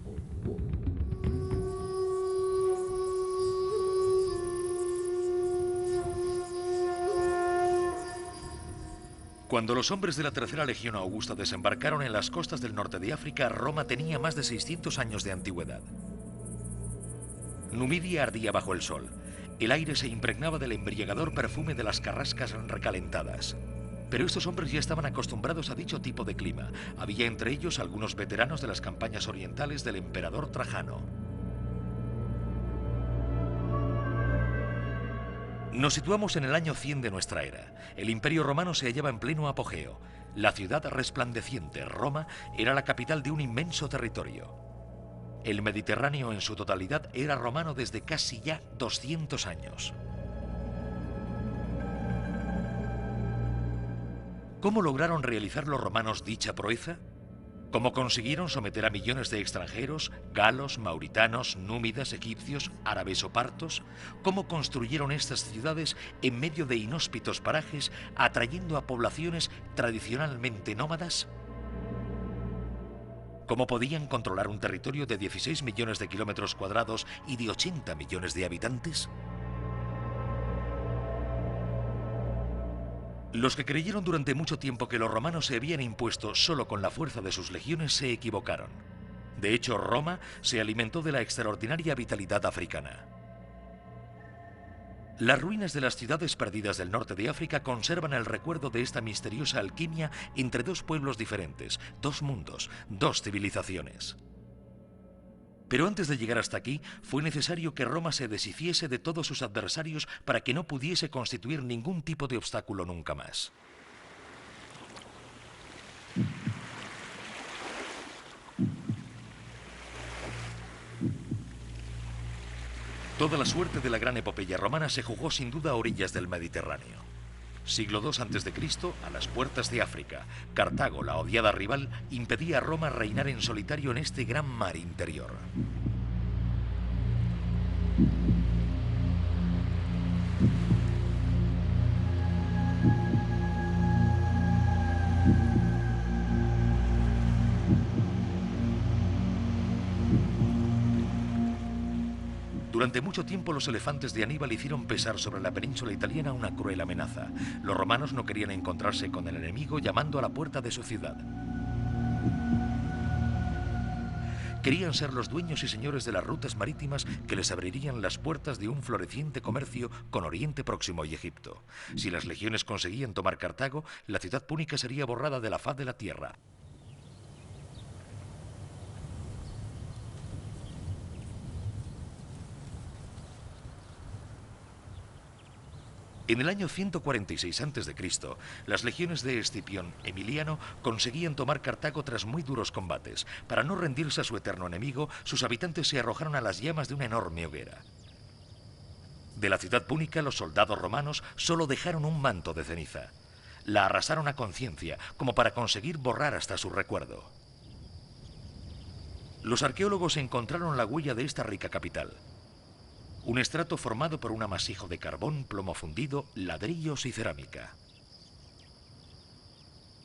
Cuando los hombres de la Tercera Legión Augusta desembarcaron en las costas del norte de África, Roma tenía más de 600 años de antigüedad. Numidia ardía bajo el sol. El aire se impregnaba del embriagador perfume de las carrascas recalentadas. Pero estos hombres ya estaban acostumbrados a dicho tipo de clima. Había entre ellos algunos veteranos de las campañas orientales del emperador Trajano. Nos situamos en el año 100 de nuestra era. El Imperio Romano se hallaba en pleno apogeo. La ciudad resplandeciente, Roma, era la capital de un inmenso territorio. El Mediterráneo en su totalidad era romano desde casi ya 200 años. ¿Cómo lograron realizar los romanos dicha proeza? ¿Cómo consiguieron someter a millones de extranjeros, galos, mauritanos, númidas, egipcios, árabes o partos? ¿Cómo construyeron estas ciudades en medio de inhóspitos parajes, atrayendo a poblaciones tradicionalmente nómadas? ¿Cómo podían controlar un territorio de 16 millones de kilómetros cuadrados y de 80 millones de habitantes? Los que creyeron durante mucho tiempo que los romanos se habían impuesto solo con la fuerza de sus legiones se equivocaron. De hecho, Roma se alimentó de la extraordinaria vitalidad africana. Las ruinas de las ciudades perdidas del norte de África conservan el recuerdo de esta misteriosa alquimia entre dos pueblos diferentes, dos mundos, dos civilizaciones. Pero antes de llegar hasta aquí, fue necesario que Roma se deshiciese de todos sus adversarios para que no pudiese constituir ningún tipo de obstáculo nunca más. Toda la suerte de la gran epopeya romana se jugó sin duda a orillas del Mediterráneo. Siglo II a.C., a las puertas de África, Cartago, la odiada rival, impedía a Roma reinar en solitario en este gran mar interior. Durante mucho tiempo los elefantes de Aníbal hicieron pesar sobre la península italiana una cruel amenaza. Los romanos no querían encontrarse con el enemigo llamando a la puerta de su ciudad. Querían ser los dueños y señores de las rutas marítimas que les abrirían las puertas de un floreciente comercio con Oriente Próximo y Egipto. Si las legiones conseguían tomar Cartago, la ciudad púnica sería borrada de la faz de la tierra. En el año 146 a.C., las legiones de Escipión Emiliano conseguían tomar Cartago tras muy duros combates. Para no rendirse a su eterno enemigo, sus habitantes se arrojaron a las llamas de una enorme hoguera. De la ciudad púnica, los soldados romanos solo dejaron un manto de ceniza. La arrasaron a conciencia, como para conseguir borrar hasta su recuerdo. Los arqueólogos encontraron la huella de esta rica capital. Un estrato formado por un amasijo de carbón, plomo fundido, ladrillos y cerámica.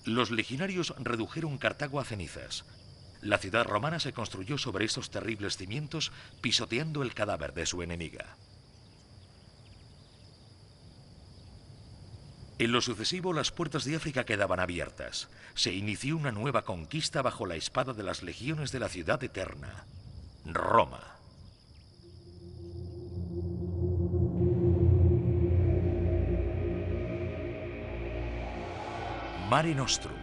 Los legionarios redujeron Cartago a cenizas. La ciudad romana se construyó sobre esos terribles cimientos, pisoteando el cadáver de su enemiga. En lo sucesivo, las puertas de África quedaban abiertas. Se inició una nueva conquista bajo la espada de las legiones de la ciudad eterna, Roma. Mare Nostrum,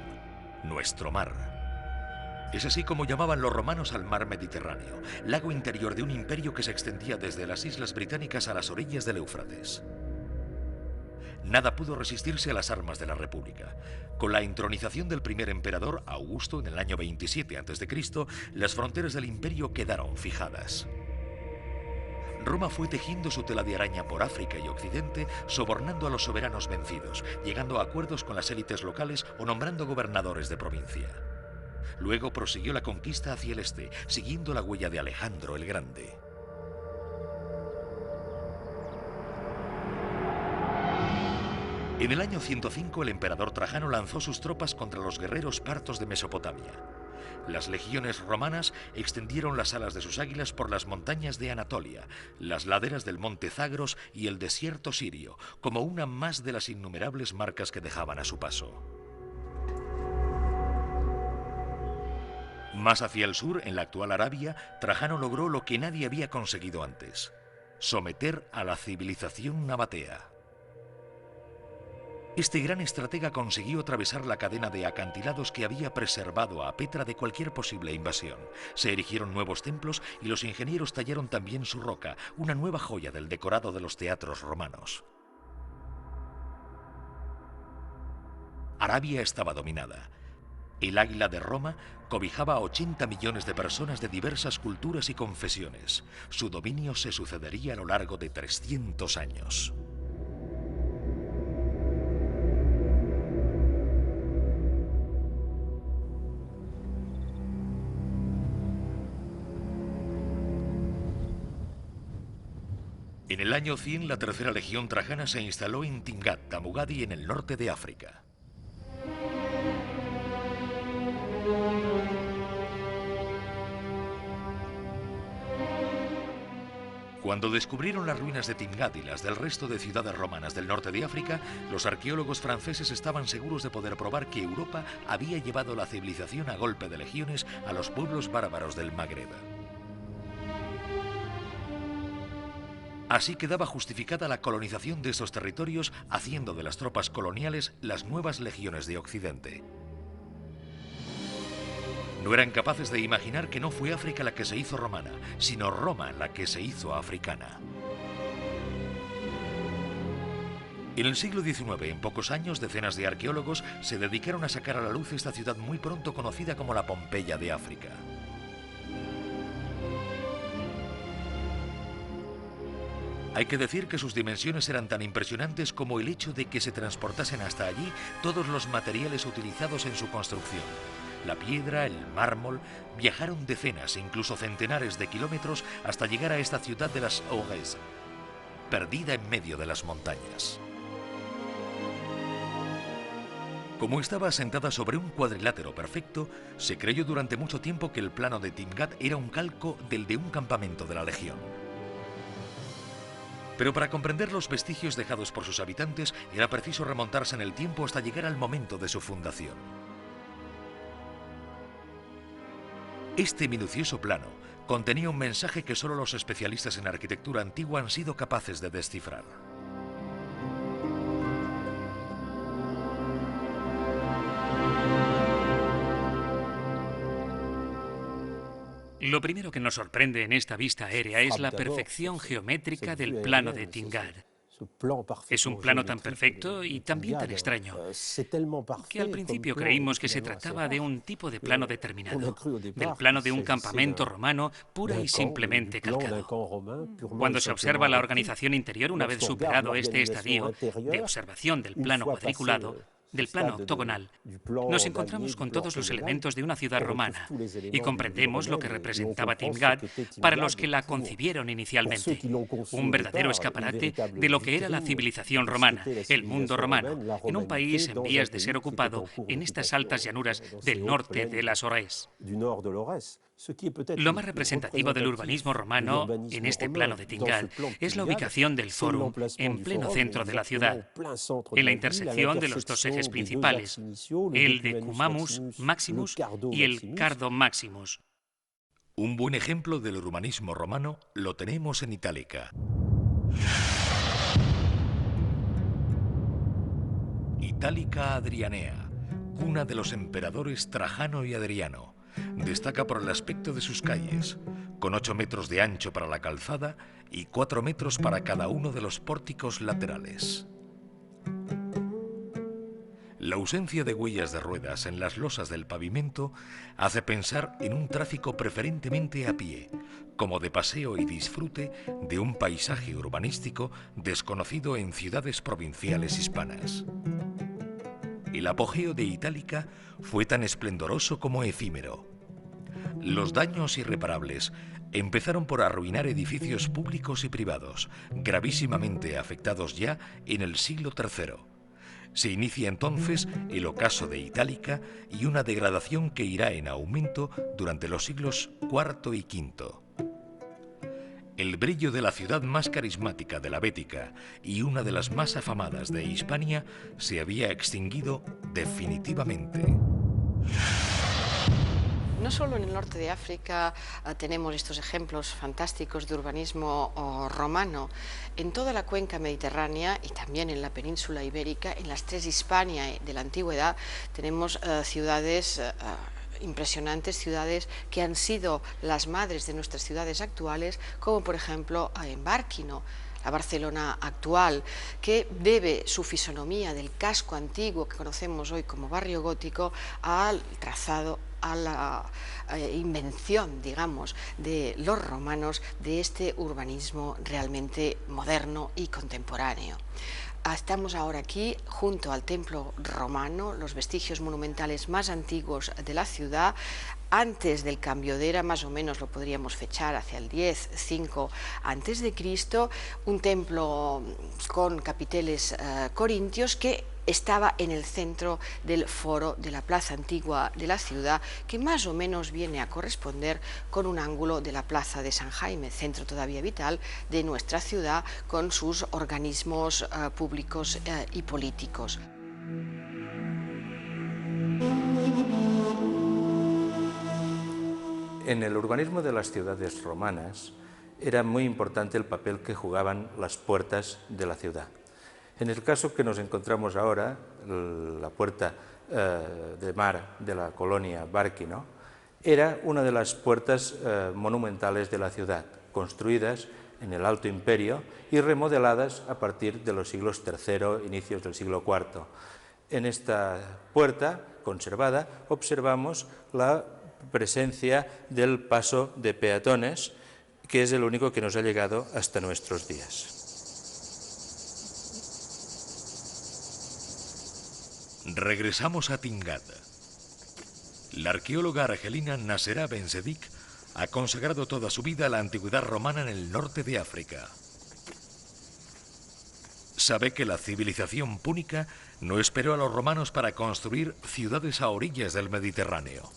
nuestro mar. Es así como llamaban los romanos al mar Mediterráneo, lago interior de un imperio que se extendía desde las islas británicas a las orillas del Éufrates. Nada pudo resistirse a las armas de la República. Con la entronización del primer emperador, Augusto, en el año 27 a.C., las fronteras del imperio quedaron fijadas. Roma fue tejiendo su tela de araña por África y Occidente, sobornando a los soberanos vencidos, llegando a acuerdos con las élites locales o nombrando gobernadores de provincia. Luego prosiguió la conquista hacia el este, siguiendo la huella de Alejandro el Grande. En el año 105 el emperador Trajano lanzó sus tropas contra los guerreros partos de Mesopotamia. Las legiones romanas extendieron las alas de sus águilas por las montañas de Anatolia, las laderas del monte Zagros y el desierto sirio, como una más de las innumerables marcas que dejaban a su paso. Más hacia el sur, en la actual Arabia, Trajano logró lo que nadie había conseguido antes: someter a la civilización nabatea. Este gran estratega consiguió atravesar la cadena de acantilados que había preservado a Petra de cualquier posible invasión. Se erigieron nuevos templos y los ingenieros tallaron también su roca, una nueva joya del decorado de los teatros romanos. Arabia estaba dominada. El águila de Roma cobijaba a 80 millones de personas de diversas culturas y confesiones. Su dominio se sucedería a lo largo de 300 años. En el año 100, la tercera legión trajana se instaló en Tingat, Tamugadi, en el norte de África. Cuando descubrieron las ruinas de Tingat y las del resto de ciudades romanas del norte de África, los arqueólogos franceses estaban seguros de poder probar que Europa había llevado la civilización a golpe de legiones a los pueblos bárbaros del Magreb. Así quedaba justificada la colonización de estos territorios, haciendo de las tropas coloniales las nuevas legiones de Occidente. No eran capaces de imaginar que no fue África la que se hizo romana, sino Roma la que se hizo africana. En el siglo XIX, en pocos años, decenas de arqueólogos se dedicaron a sacar a la luz esta ciudad muy pronto conocida como la Pompeya de África. Hay que decir que sus dimensiones eran tan impresionantes como el hecho de que se transportasen hasta allí todos los materiales utilizados en su construcción. La piedra, el mármol, viajaron decenas, incluso centenares de kilómetros hasta llegar a esta ciudad de las Augés, perdida en medio de las montañas. Como estaba asentada sobre un cuadrilátero perfecto, se creyó durante mucho tiempo que el plano de Tingat era un calco del de un campamento de la Legión. Pero para comprender los vestigios dejados por sus habitantes, era preciso remontarse en el tiempo hasta llegar al momento de su fundación. Este minucioso plano contenía un mensaje que solo los especialistas en arquitectura antigua han sido capaces de descifrar. Lo primero que nos sorprende en esta vista aérea es la perfección geométrica del plano de Tingat. Es un plano tan perfecto y también tan extraño, que al principio creímos que se trataba de un tipo de plano determinado, del plano de un campamento romano pura y simplemente calcado. Cuando se observa la organización interior, una vez superado este estadio de observación del plano cuadriculado, del plano octogonal, nos encontramos con todos los elementos de una ciudad romana y comprendemos lo que representaba Timgad para los que la concibieron inicialmente. Un verdadero escaparate de lo que era la civilización romana, el mundo romano, en un país en vías de ser ocupado en estas altas llanuras del norte de las Aurès. Lo más representativo del urbanismo romano en este plano de Timgad es la ubicación del Fórum en pleno centro de la ciudad, en la intersección de los dos ejes principales, el de Cumamus Maximus y el Cardo Maximus. Un buen ejemplo del urbanismo romano lo tenemos en Itálica. Itálica Adrianea, cuna de los emperadores Trajano y Adriano. Destaca por el aspecto de sus calles, con 8 metros de ancho para la calzada y 4 metros para cada uno de los pórticos laterales. La ausencia de huellas de ruedas en las losas del pavimento hace pensar en un tráfico preferentemente a pie, como de paseo y disfrute de un paisaje urbanístico desconocido en ciudades provinciales hispanas. El apogeo de Itálica fue tan esplendoroso como efímero. Los daños irreparables empezaron por arruinar edificios públicos y privados, gravísimamente afectados ya en el siglo III. Se inicia entonces el ocaso de Itálica y una degradación que irá en aumento durante los siglos IV y V. El brillo de la ciudad más carismática de la Bética y una de las más afamadas de Hispania se había extinguido definitivamente. No solo en el norte de África tenemos estos ejemplos fantásticos de urbanismo romano, en toda la cuenca mediterránea y también en la península ibérica, en las 3 Hispania de la antigüedad, tenemos ciudades impresionantes, ciudades que han sido las madres de nuestras ciudades actuales, como por ejemplo en Barquino, la Barcelona actual, que debe su fisonomía del casco antiguo que conocemos hoy como barrio gótico al trazado, a la invención, digamos, de los romanos de este urbanismo realmente moderno y contemporáneo. Estamos ahora aquí junto al templo romano, los vestigios monumentales más antiguos de la ciudad. Antes del cambio de era, más o menos lo podríamos fechar hacia el 10-5 antes de Cristo, un templo con capiteles corintios que estaba en el centro del foro de la plaza antigua de la ciudad, que más o menos viene a corresponder con un ángulo de la plaza de San Jaime, centro todavía vital de nuestra ciudad, con sus organismos públicos y políticos. En el urbanismo de las ciudades romanas era muy importante el papel que jugaban las puertas de la ciudad. En el caso que nos encontramos ahora, la puerta de mar de la colonia Barquino era una de las puertas monumentales de la ciudad, construidas en el Alto Imperio y remodeladas a partir de los siglos III, inicios del siglo IV. En esta puerta conservada observamos la presencia del paso de peatones, que es el único que nos ha llegado hasta nuestros días. Regresamos a Timgad. La arqueóloga argelina Nasserah Ben-Zedik ha consagrado toda su vida a la antigüedad romana en el norte de África. Sabe que la civilización púnica no esperó a los romanos para construir ciudades a orillas del Mediterráneo.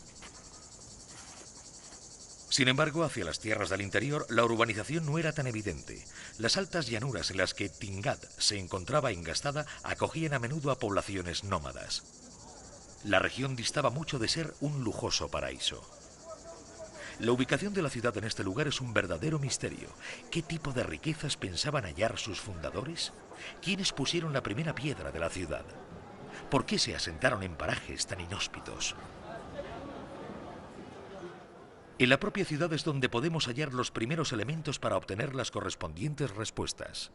Sin embargo, hacia las tierras del interior, la urbanización no era tan evidente. Las altas llanuras en las que Timgad se encontraba engastada acogían a menudo a poblaciones nómadas. La región distaba mucho de ser un lujoso paraíso. La ubicación de la ciudad en este lugar es un verdadero misterio. ¿Qué tipo de riquezas pensaban hallar sus fundadores? ¿Quiénes pusieron la primera piedra de la ciudad? ¿Por qué se asentaron en parajes tan inhóspitos? En la propia ciudad es donde podemos hallar los primeros elementos para obtener las correspondientes respuestas.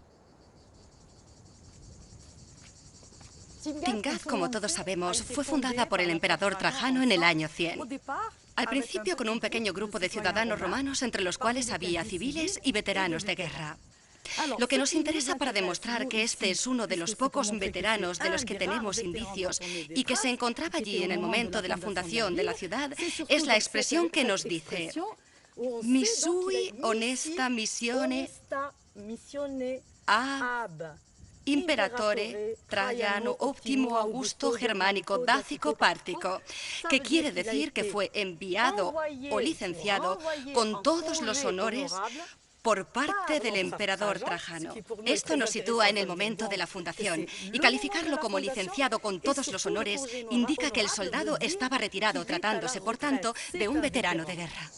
Tingad, como todos sabemos, fue fundada por el emperador Trajano en el año 100. Al principio con un pequeño grupo de ciudadanos romanos, entre los cuales había civiles y veteranos de guerra. Lo que nos interesa para demostrar que este es uno de los pocos veteranos de los que tenemos indicios y que se encontraba allí en el momento de la fundación de la ciudad es la expresión que nos dice: Mi sui honesta missione ab Imperatore Traiano Optimo Augusto Germánico Dácico Pártico, que quiere decir que fue enviado o licenciado con todos los honores por parte del emperador Trajano. Esto nos sitúa en el momento de la fundación, y calificarlo como licenciado con todos los honores indica que el soldado estaba retirado, tratándose, por tanto, de un veterano de guerra.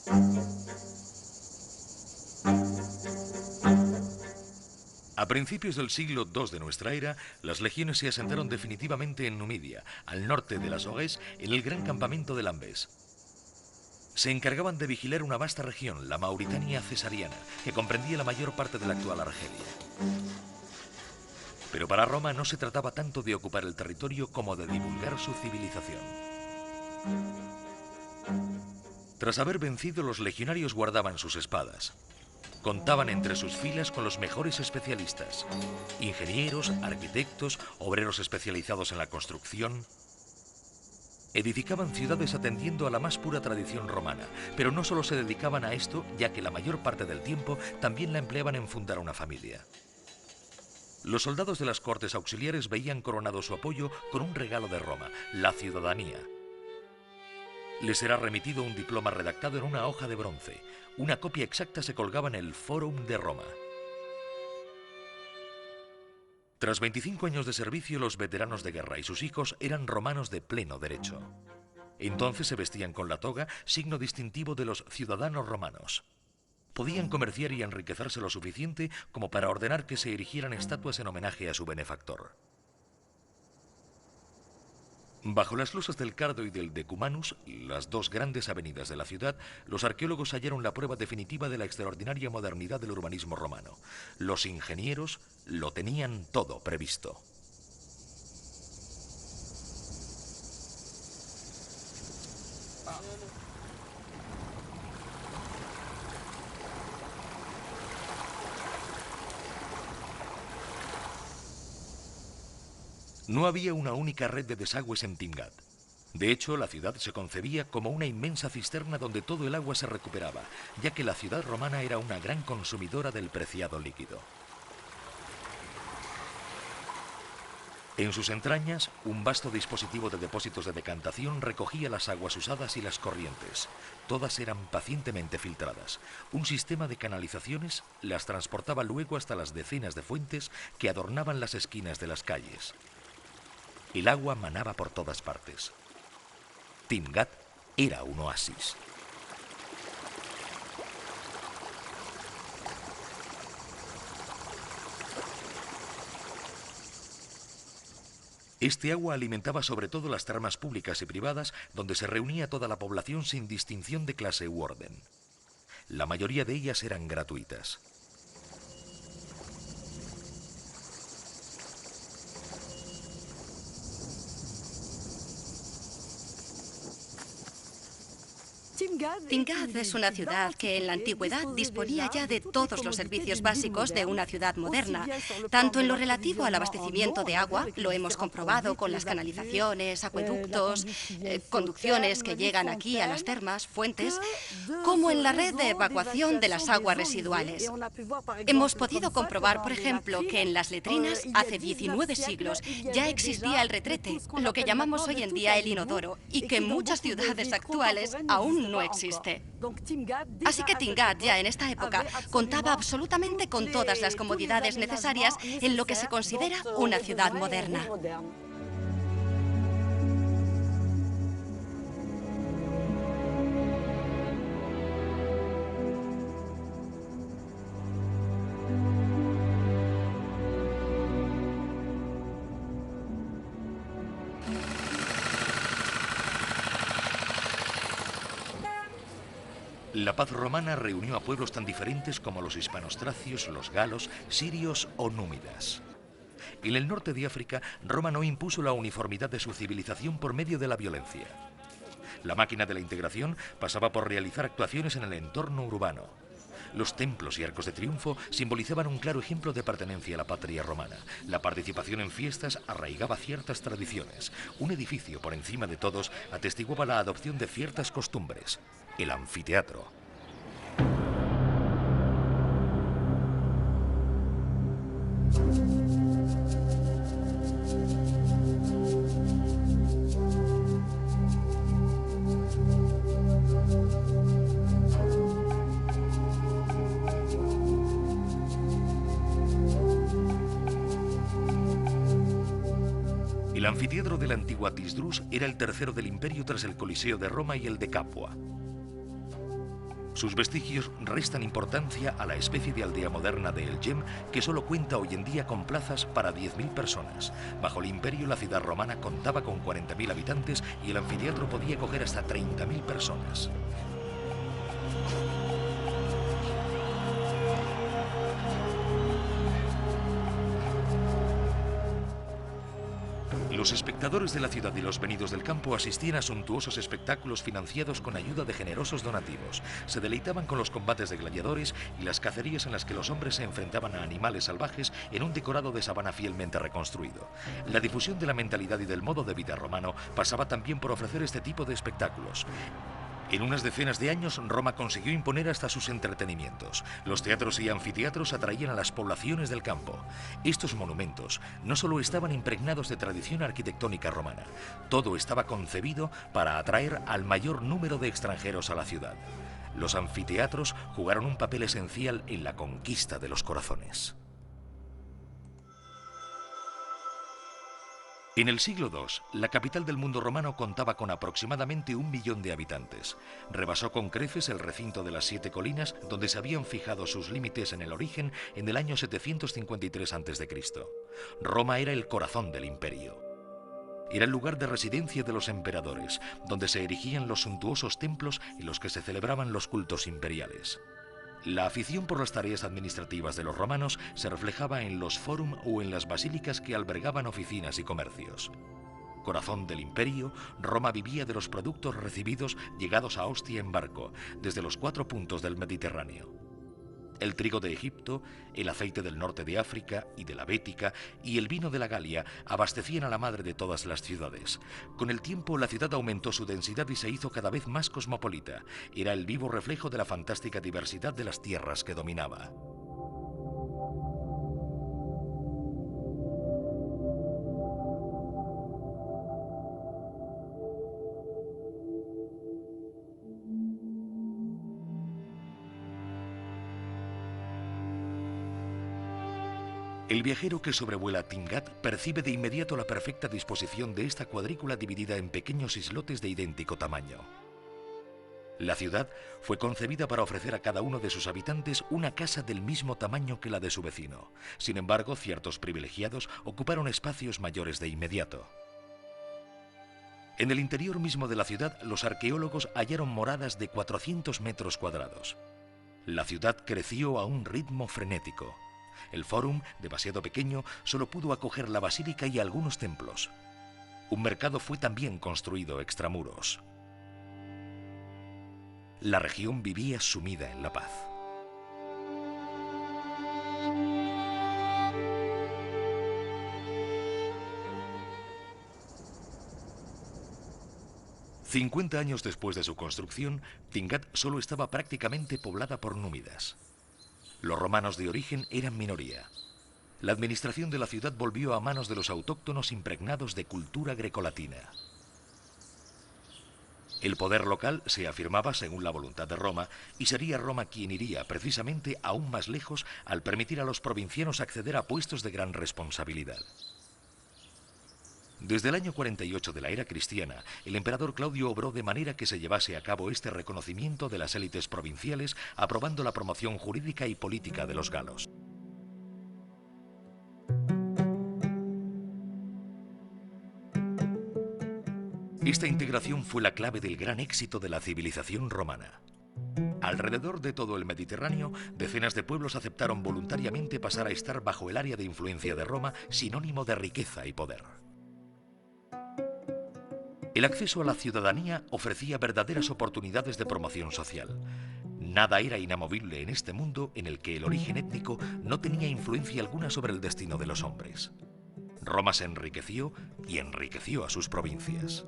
A principios del siglo II de nuestra era, las legiones se asentaron definitivamente en Numidia, al norte de las Ogues, en el gran campamento de Lambés. Se encargaban de vigilar una vasta región, la Mauritania cesariana, que comprendía la mayor parte de la actual Argelia. Pero para Roma no se trataba tanto de ocupar el territorio como de divulgar su civilización. Tras haber vencido, los legionarios guardaban sus espadas. Contaban entre sus filas con los mejores especialistas: ingenieros, arquitectos, obreros especializados en la construcción. Edificaban ciudades atendiendo a la más pura tradición romana, pero no solo se dedicaban a esto, ya que la mayor parte del tiempo también la empleaban en fundar una familia. Los soldados de las cortes auxiliares veían coronado su apoyo con un regalo de Roma, la ciudadanía. Les era remitido un diploma redactado en una hoja de bronce. Una copia exacta se colgaba en el Fórum de Roma. Tras 25 años de servicio, los veteranos de guerra y sus hijos eran romanos de pleno derecho. Entonces se vestían con la toga, signo distintivo de los ciudadanos romanos. Podían comerciar y enriquecerse lo suficiente como para ordenar que se erigieran estatuas en homenaje a su benefactor. Bajo las losas del Cardo y del Decumanus, las dos grandes avenidas de la ciudad, los arqueólogos hallaron la prueba definitiva de la extraordinaria modernidad del urbanismo romano. Los ingenieros lo tenían todo previsto. No había una única red de desagües en Timgad. De hecho, la ciudad se concebía como una inmensa cisterna donde todo el agua se recuperaba, ya que la ciudad romana era una gran consumidora del preciado líquido. En sus entrañas, un vasto dispositivo de depósitos de decantación recogía las aguas usadas y las corrientes. Todas eran pacientemente filtradas. Un sistema de canalizaciones las transportaba luego hasta las decenas de fuentes que adornaban las esquinas de las calles. El agua manaba por todas partes. Timgad era un oasis. Este agua alimentaba sobre todo las termas públicas y privadas, donde se reunía toda la población sin distinción de clase u orden. La mayoría de ellas eran gratuitas. Timgad es una ciudad que en la antigüedad disponía ya de todos los servicios básicos de una ciudad moderna, tanto en lo relativo al abastecimiento de agua, lo hemos comprobado con las canalizaciones, acueductos, conducciones que llegan aquí a las termas, fuentes, como en la red de evacuación de las aguas residuales. Hemos podido comprobar, por ejemplo, que en las letrinas hace 19 siglos ya existía el retrete, lo que llamamos hoy en día el inodoro, y que en muchas ciudades actuales aún no existe. Así que Timgad ya en esta época contaba absolutamente con todas las comodidades necesarias en lo que se considera una ciudad moderna. La paz romana reunió a pueblos tan diferentes como los hispanos tracios, los galos, sirios o númidas. En el norte de África, Roma no impuso la uniformidad de su civilización por medio de la violencia. La máquina de la integración pasaba por realizar actuaciones en el entorno urbano. Los templos y arcos de triunfo simbolizaban un claro ejemplo de pertenencia a la patria romana. La participación en fiestas arraigaba ciertas tradiciones. Un edificio, por encima de todos, atestiguaba la adopción de ciertas costumbres: el anfiteatro. El anfiteatro de la antigua Tisdrus era el tercero del imperio tras el Coliseo de Roma y el de Capua. Sus vestigios restan importancia a la especie de aldea moderna de El Yem, que solo cuenta hoy en día con plazas para 10.000 personas. Bajo el imperio, la ciudad romana contaba con 40.000 habitantes y el anfiteatro podía acoger hasta 30.000 personas. Los espectadores de la ciudad y los venidos del campo asistían a suntuosos espectáculos financiados con ayuda de generosos donativos. Se deleitaban con los combates de gladiadores y las cacerías en las que los hombres se enfrentaban a animales salvajes en un decorado de sabana fielmente reconstruido. La difusión de la mentalidad y del modo de vida romano pasaba también por ofrecer este tipo de espectáculos. En unas decenas de años, Roma consiguió imponer hasta sus entretenimientos. Los teatros y anfiteatros atraían a las poblaciones del campo. Estos monumentos no solo estaban impregnados de tradición arquitectónica romana, todo estaba concebido para atraer al mayor número de extranjeros a la ciudad. Los anfiteatros jugaron un papel esencial en la conquista de los corazones. En el siglo II, la capital del mundo romano contaba con aproximadamente 1 millón de habitantes. Rebasó con creces el recinto de las 7 colinas, donde se habían fijado sus límites en el origen en el año 753 a.C. Roma era el corazón del imperio. Era el lugar de residencia de los emperadores, donde se erigían los suntuosos templos en los que se celebraban los cultos imperiales. La afición por las tareas administrativas de los romanos se reflejaba en los forum o en las basílicas que albergaban oficinas y comercios. Corazón del imperio, Roma vivía de los productos recibidos llegados a Ostia en barco, desde los 4 puntos del Mediterráneo. El trigo de Egipto, el aceite del norte de África y de la Bética y el vino de la Galia abastecían a la madre de todas las ciudades. Con el tiempo, la ciudad aumentó su densidad y se hizo cada vez más cosmopolita. Era el vivo reflejo de la fantástica diversidad de las tierras que dominaba. El viajero que sobrevuela Tingat percibe de inmediato la perfecta disposición de esta cuadrícula dividida en pequeños islotes de idéntico tamaño. La ciudad fue concebida para ofrecer a cada uno de sus habitantes una casa del mismo tamaño que la de su vecino. Sin embargo, ciertos privilegiados ocuparon espacios mayores de inmediato. En el interior mismo de la ciudad, los arqueólogos hallaron moradas de 400 metros cuadrados. La ciudad creció a un ritmo frenético. El Fórum, demasiado pequeño, solo pudo acoger la basílica y algunos templos. Un mercado fue también construido extramuros. La región vivía sumida en la paz. $50 años después de su construcción, Tingat solo estaba prácticamente poblada por númidas. Los romanos de origen eran minoría. La administración de la ciudad volvió a manos de los autóctonos impregnados de cultura grecolatina. El poder local se afirmaba según la voluntad de Roma, y sería Roma quien iría precisamente aún más lejos al permitir a los provincianos acceder a puestos de gran responsabilidad. Desde el año 48 de la era cristiana, el emperador Claudio obró de manera que se llevase a cabo este reconocimiento de las élites provinciales, aprobando la promoción jurídica y política de los galos. Esta integración fue la clave del gran éxito de la civilización romana. Alrededor de todo el Mediterráneo, decenas de pueblos aceptaron voluntariamente pasar a estar bajo el área de influencia de Roma, sinónimo de riqueza y poder. El acceso a la ciudadanía ofrecía verdaderas oportunidades de promoción social. Nada era inamovible en este mundo en el que el origen étnico no tenía influencia alguna sobre el destino de los hombres. Roma se enriqueció y enriqueció a sus provincias.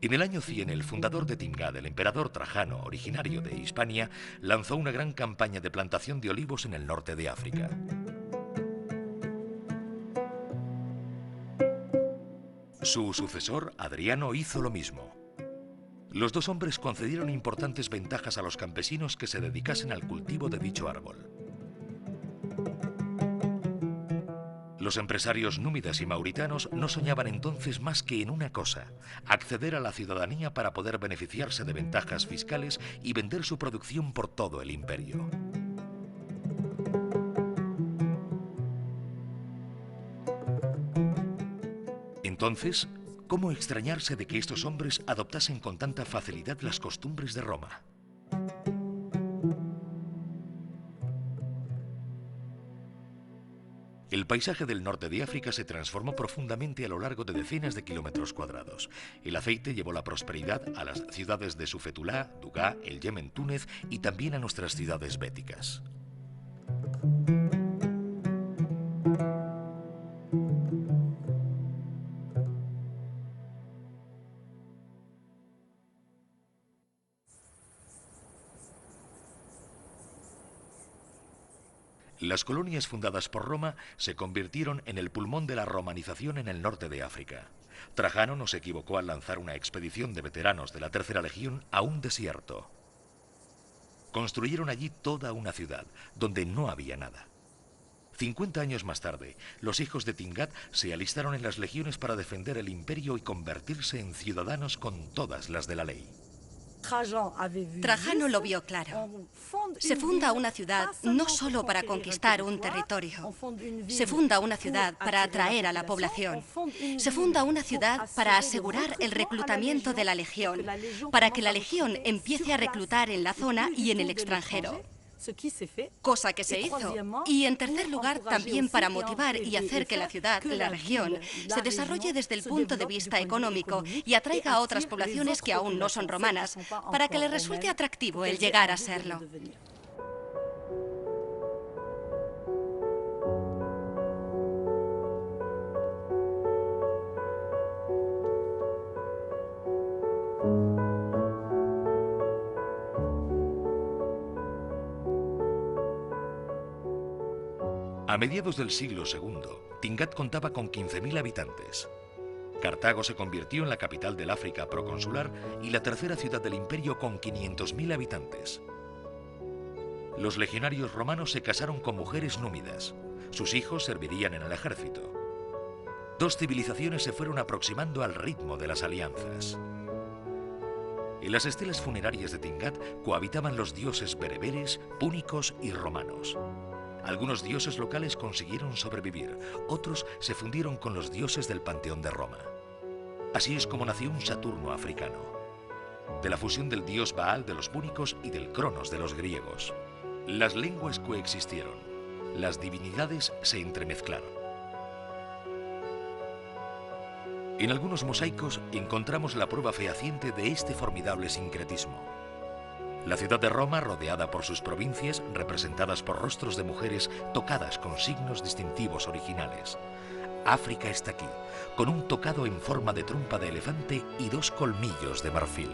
En el año 100, el fundador de Tingad, el emperador Trajano, originario de Hispania, lanzó una gran campaña de plantación de olivos en el norte de África. Su sucesor, Adriano, hizo lo mismo. Los dos hombres concedieron importantes ventajas a los campesinos que se dedicasen al cultivo de dicho árbol. Los empresarios númidas y mauritanos no soñaban entonces más que en una cosa: acceder a la ciudadanía para poder beneficiarse de ventajas fiscales y vender su producción por todo el imperio. Entonces, ¿cómo extrañarse de que estos hombres adoptasen con tanta facilidad las costumbres de Roma? El paisaje del norte de África se transformó profundamente a lo largo de decenas de kilómetros cuadrados. El aceite llevó la prosperidad a las ciudades de Sufetulá, Dugá, el Yemen, Túnez y también a nuestras ciudades béticas. Las colonias fundadas por Roma se convirtieron en el pulmón de la romanización en el norte de África. Trajano no se equivocó al lanzar una expedición de veteranos de la Tercera Legión a un desierto. Construyeron allí toda una ciudad, donde no había nada. 50 años más tarde, los hijos de Tingad se alistaron en las legiones para defender el imperio y convertirse en ciudadanos con todas las de la ley. Trajano lo vio claro. Se funda una ciudad no solo para conquistar un territorio. Se funda una ciudad para atraer a la población. Se funda una ciudad para asegurar el reclutamiento de la legión, para que la legión empiece a reclutar en la zona y en el extranjero. Cosa que se hizo. Y en tercer lugar, también para motivar y hacer que la ciudad, la región, se desarrolle desde el punto de vista económico y atraiga a otras poblaciones que aún no son romanas, para que les resulte atractivo el llegar a serlo. A mediados del siglo II, Tingad contaba con 15.000 habitantes. Cartago se convirtió en la capital del África proconsular y la tercera ciudad del imperio con 500.000 habitantes. Los legionarios romanos se casaron con mujeres númidas. Sus hijos servirían en el ejército. Dos civilizaciones se fueron aproximando al ritmo de las alianzas. En las estelas funerarias de Tingad cohabitaban los dioses bereberes, púnicos y romanos. Algunos dioses locales consiguieron sobrevivir, otros se fundieron con los dioses del panteón de Roma. Así es como nació un Saturno africano, de la fusión del dios Baal de los púnicos y del Cronos de los griegos. Las lenguas coexistieron, las divinidades se entremezclaron. En algunos mosaicos encontramos la prueba fehaciente de este formidable sincretismo. La ciudad de Roma, rodeada por sus provincias, representadas por rostros de mujeres tocadas con signos distintivos originales. África está aquí, con un tocado en forma de trompa de elefante y dos colmillos de marfil.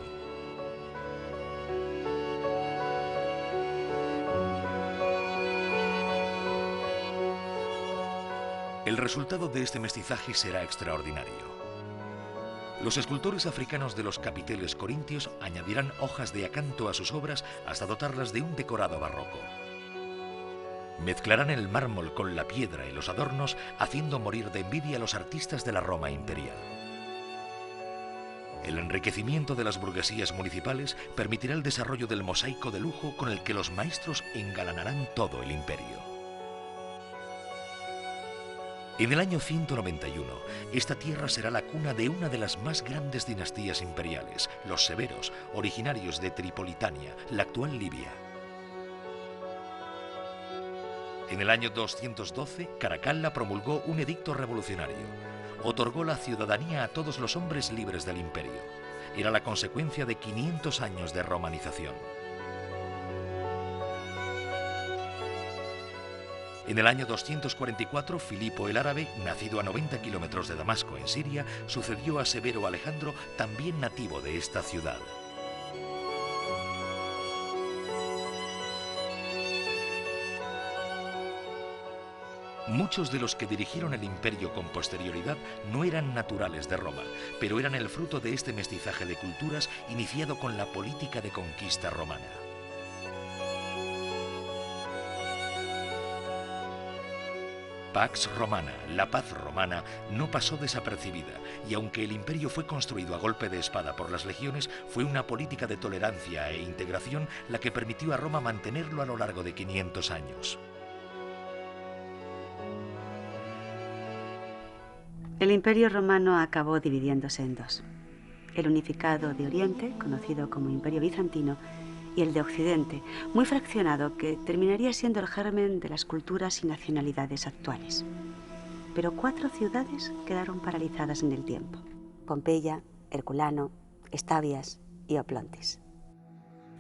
El resultado de este mestizaje será extraordinario. Los escultores africanos de los capiteles corintios añadirán hojas de acanto a sus obras hasta dotarlas de un decorado barroco. Mezclarán el mármol con la piedra y los adornos, haciendo morir de envidia a los artistas de la Roma imperial. El enriquecimiento de las burguesías municipales permitirá el desarrollo del mosaico de lujo con el que los maestros engalanarán todo el imperio. En el año 191, esta tierra será la cuna de una de las más grandes dinastías imperiales, los Severos, originarios de Tripolitania, la actual Libia. En el año 212, Caracalla promulgó un edicto revolucionario. Otorgó la ciudadanía a todos los hombres libres del imperio. Era la consecuencia de 500 años de romanización. En el año 244, Filipo el Árabe, nacido a 90 kilómetros de Damasco, en Siria, sucedió a Severo Alejandro, también nativo de esta ciudad. Muchos de los que dirigieron el imperio con posterioridad no eran naturales de Roma, pero eran el fruto de este mestizaje de culturas iniciado con la política de conquista romana. Pax Romana, la paz romana, no pasó desapercibida, y aunque el imperio fue construido a golpe de espada por las legiones, fue una política de tolerancia e integración la que permitió a Roma mantenerlo a lo largo de 500 años. El Imperio Romano acabó dividiéndose en dos. El unificado de Oriente, conocido como Imperio Bizantino, y el de Occidente, muy fraccionado, que terminaría siendo el germen de las culturas y nacionalidades actuales. Pero 4 ciudades quedaron paralizadas en el tiempo: Pompeya, Herculano, Estabias y Oplontis.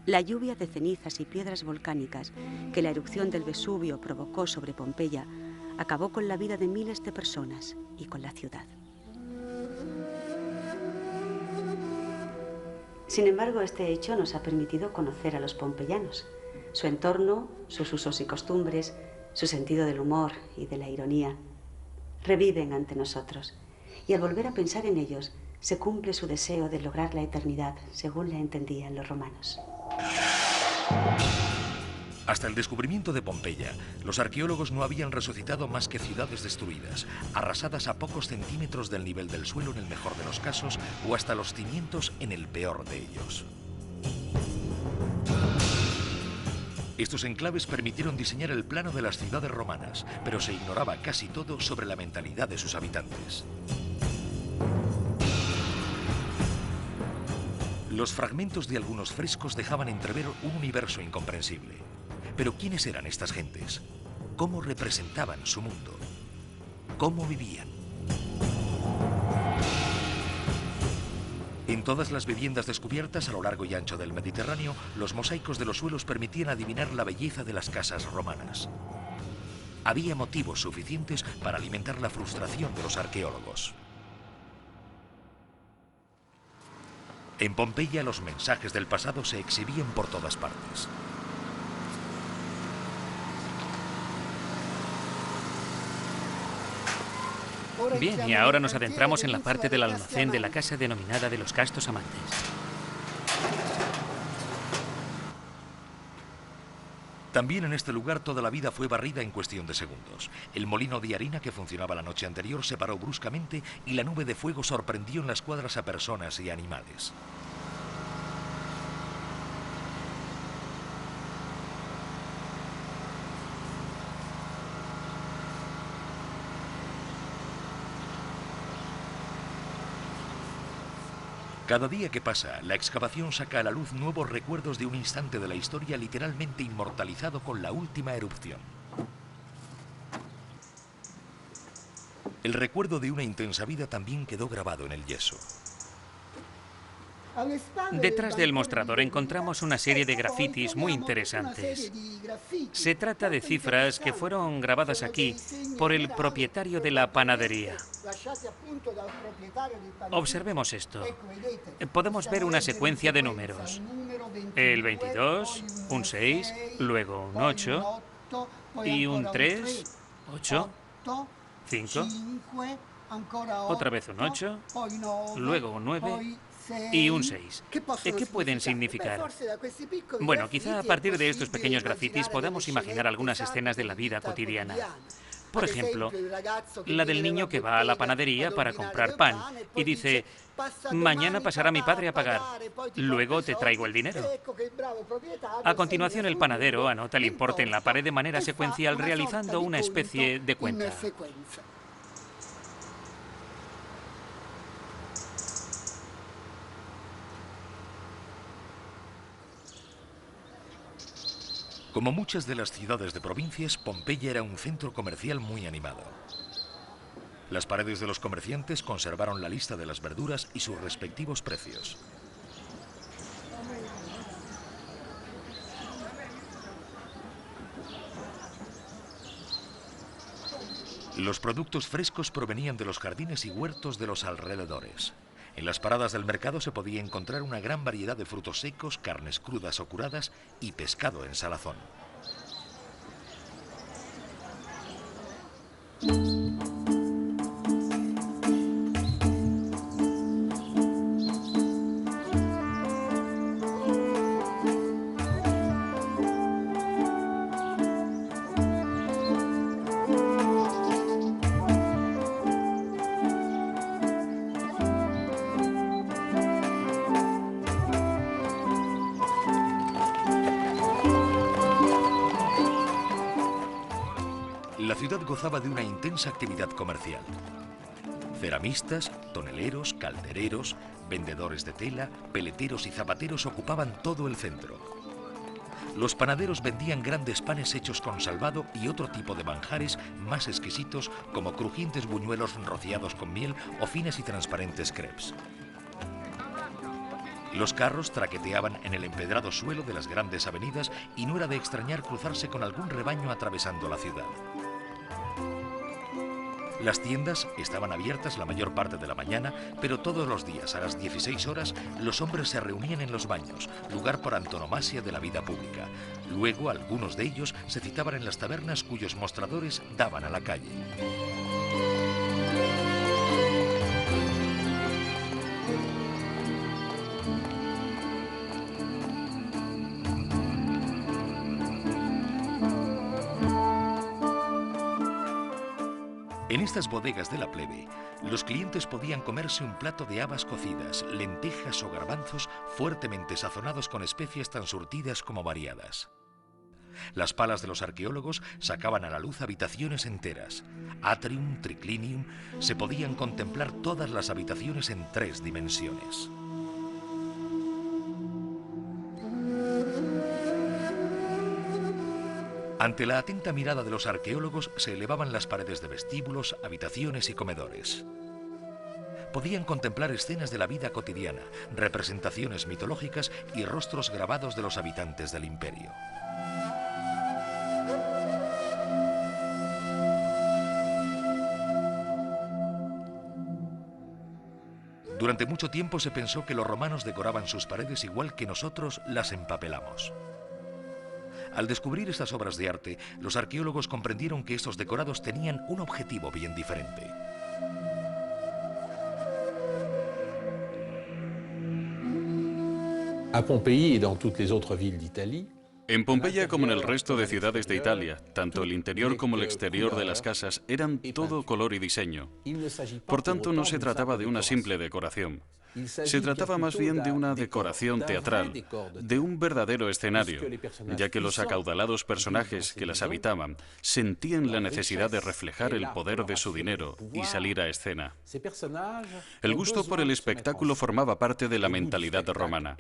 La lluvia de cenizas y piedras volcánicas que la erupción del Vesubio provocó sobre Pompeya acabó con la vida de miles de personas y con la ciudad. Sin embargo, este hecho nos ha permitido conocer a los pompeyanos, su entorno, sus usos y costumbres, su sentido del humor y de la ironía. Reviven ante nosotros, y al volver a pensar en ellos, se cumple su deseo de lograr la eternidad, según la entendían los romanos. Hasta el descubrimiento de Pompeya, los arqueólogos no habían resucitado más que ciudades destruidas, arrasadas a pocos centímetros del nivel del suelo en el mejor de los casos, o hasta los cimientos en el peor de ellos. Estos enclaves permitieron diseñar el plano de las ciudades romanas, pero se ignoraba casi todo sobre la mentalidad de sus habitantes. Los fragmentos de algunos frescos dejaban entrever un universo incomprensible. Pero ¿quiénes eran estas gentes? ¿Cómo representaban su mundo? ¿Cómo vivían? En todas las viviendas descubiertas a lo largo y ancho del Mediterráneo, los mosaicos de los suelos permitían adivinar la belleza de las casas romanas. Había motivos suficientes para alimentar la frustración de los arqueólogos. En Pompeya, los mensajes del pasado se exhibían por todas partes. Bien, y ahora nos adentramos en la parte del almacén de la casa denominada de los castos amantes. También en este lugar toda la vida fue barrida en cuestión de segundos. El molino de harina que funcionaba la noche anterior se paró bruscamente y la nube de fuego sorprendió en las cuadras a personas y animales. Cada día que pasa, la excavación saca a la luz nuevos recuerdos de un instante de la historia literalmente inmortalizado con la última erupción. El recuerdo de una intensa vida también quedó grabado en el yeso. Detrás del mostrador encontramos una serie de grafitis muy interesantes. Se trata de cifras que fueron grabadas aquí por el propietario de la panadería. Observemos esto. Podemos ver una secuencia de números. El 22, un 6, luego un 8 y un 3, 8, 5, otra vez un 8, luego un 9 y un 6. ¿Qué pueden significar? Bueno, quizá a partir de estos pequeños grafitis podamos imaginar algunas escenas de la vida cotidiana. Por ejemplo, la del niño que va a la panadería para comprar pan y dice: mañana pasará mi padre a pagar, luego te traigo el dinero. A continuación, el panadero anota el importe en la pared de manera secuencial, realizando una especie de cuenta. Como muchas de las ciudades de provincias, Pompeya era un centro comercial muy animado. Las paredes de los comerciantes conservaron la lista de las verduras y sus respectivos precios. Los productos frescos provenían de los jardines y huertos de los alrededores. En las paradas del mercado se podía encontrar una gran variedad de frutos secos, carnes crudas o curadas y pescado en salazón. La ciudad gozaba de una intensa actividad comercial. Ceramistas, toneleros, caldereros, vendedores de tela, peleteros y zapateros ocupaban todo el centro. Los panaderos vendían grandes panes hechos con salvado y otro tipo de manjares más exquisitos como crujientes buñuelos rociados con miel o finas y transparentes crepes. Los carros traqueteaban en el empedrado suelo de las grandes avenidas y no era de extrañar cruzarse con algún rebaño atravesando la ciudad. Las tiendas estaban abiertas la mayor parte de la mañana, pero todos los días a las 16 horas los hombres se reunían en los baños, lugar por antonomasia de la vida pública. Luego algunos de ellos se citaban en las tabernas cuyos mostradores daban a la calle. En estas bodegas de la plebe, los clientes podían comerse un plato de habas cocidas, lentejas o garbanzos fuertemente sazonados con especias tan surtidas como variadas. Las palas de los arqueólogos sacaban a la luz habitaciones enteras. Atrium, triclinium, se podían contemplar todas las habitaciones en 3 dimensiones. Ante la atenta mirada de los arqueólogos se elevaban las paredes de vestíbulos, habitaciones y comedores. Podían contemplar escenas de la vida cotidiana, representaciones mitológicas y rostros grabados de los habitantes del imperio. Durante mucho tiempo se pensó que los romanos decoraban sus paredes igual que nosotros las empapelamos. Al descubrir estas obras de arte, los arqueólogos comprendieron que estos decorados tenían un objetivo bien diferente. En Pompeya, como en el resto de ciudades de Italia, tanto el interior como el exterior de las casas eran todo color y diseño. Por tanto, no se trataba de una simple decoración. Se trataba más bien de una decoración teatral, de un verdadero escenario, ya que los acaudalados personajes que las habitaban sentían la necesidad de reflejar el poder de su dinero y salir a escena. El gusto por el espectáculo formaba parte de la mentalidad romana.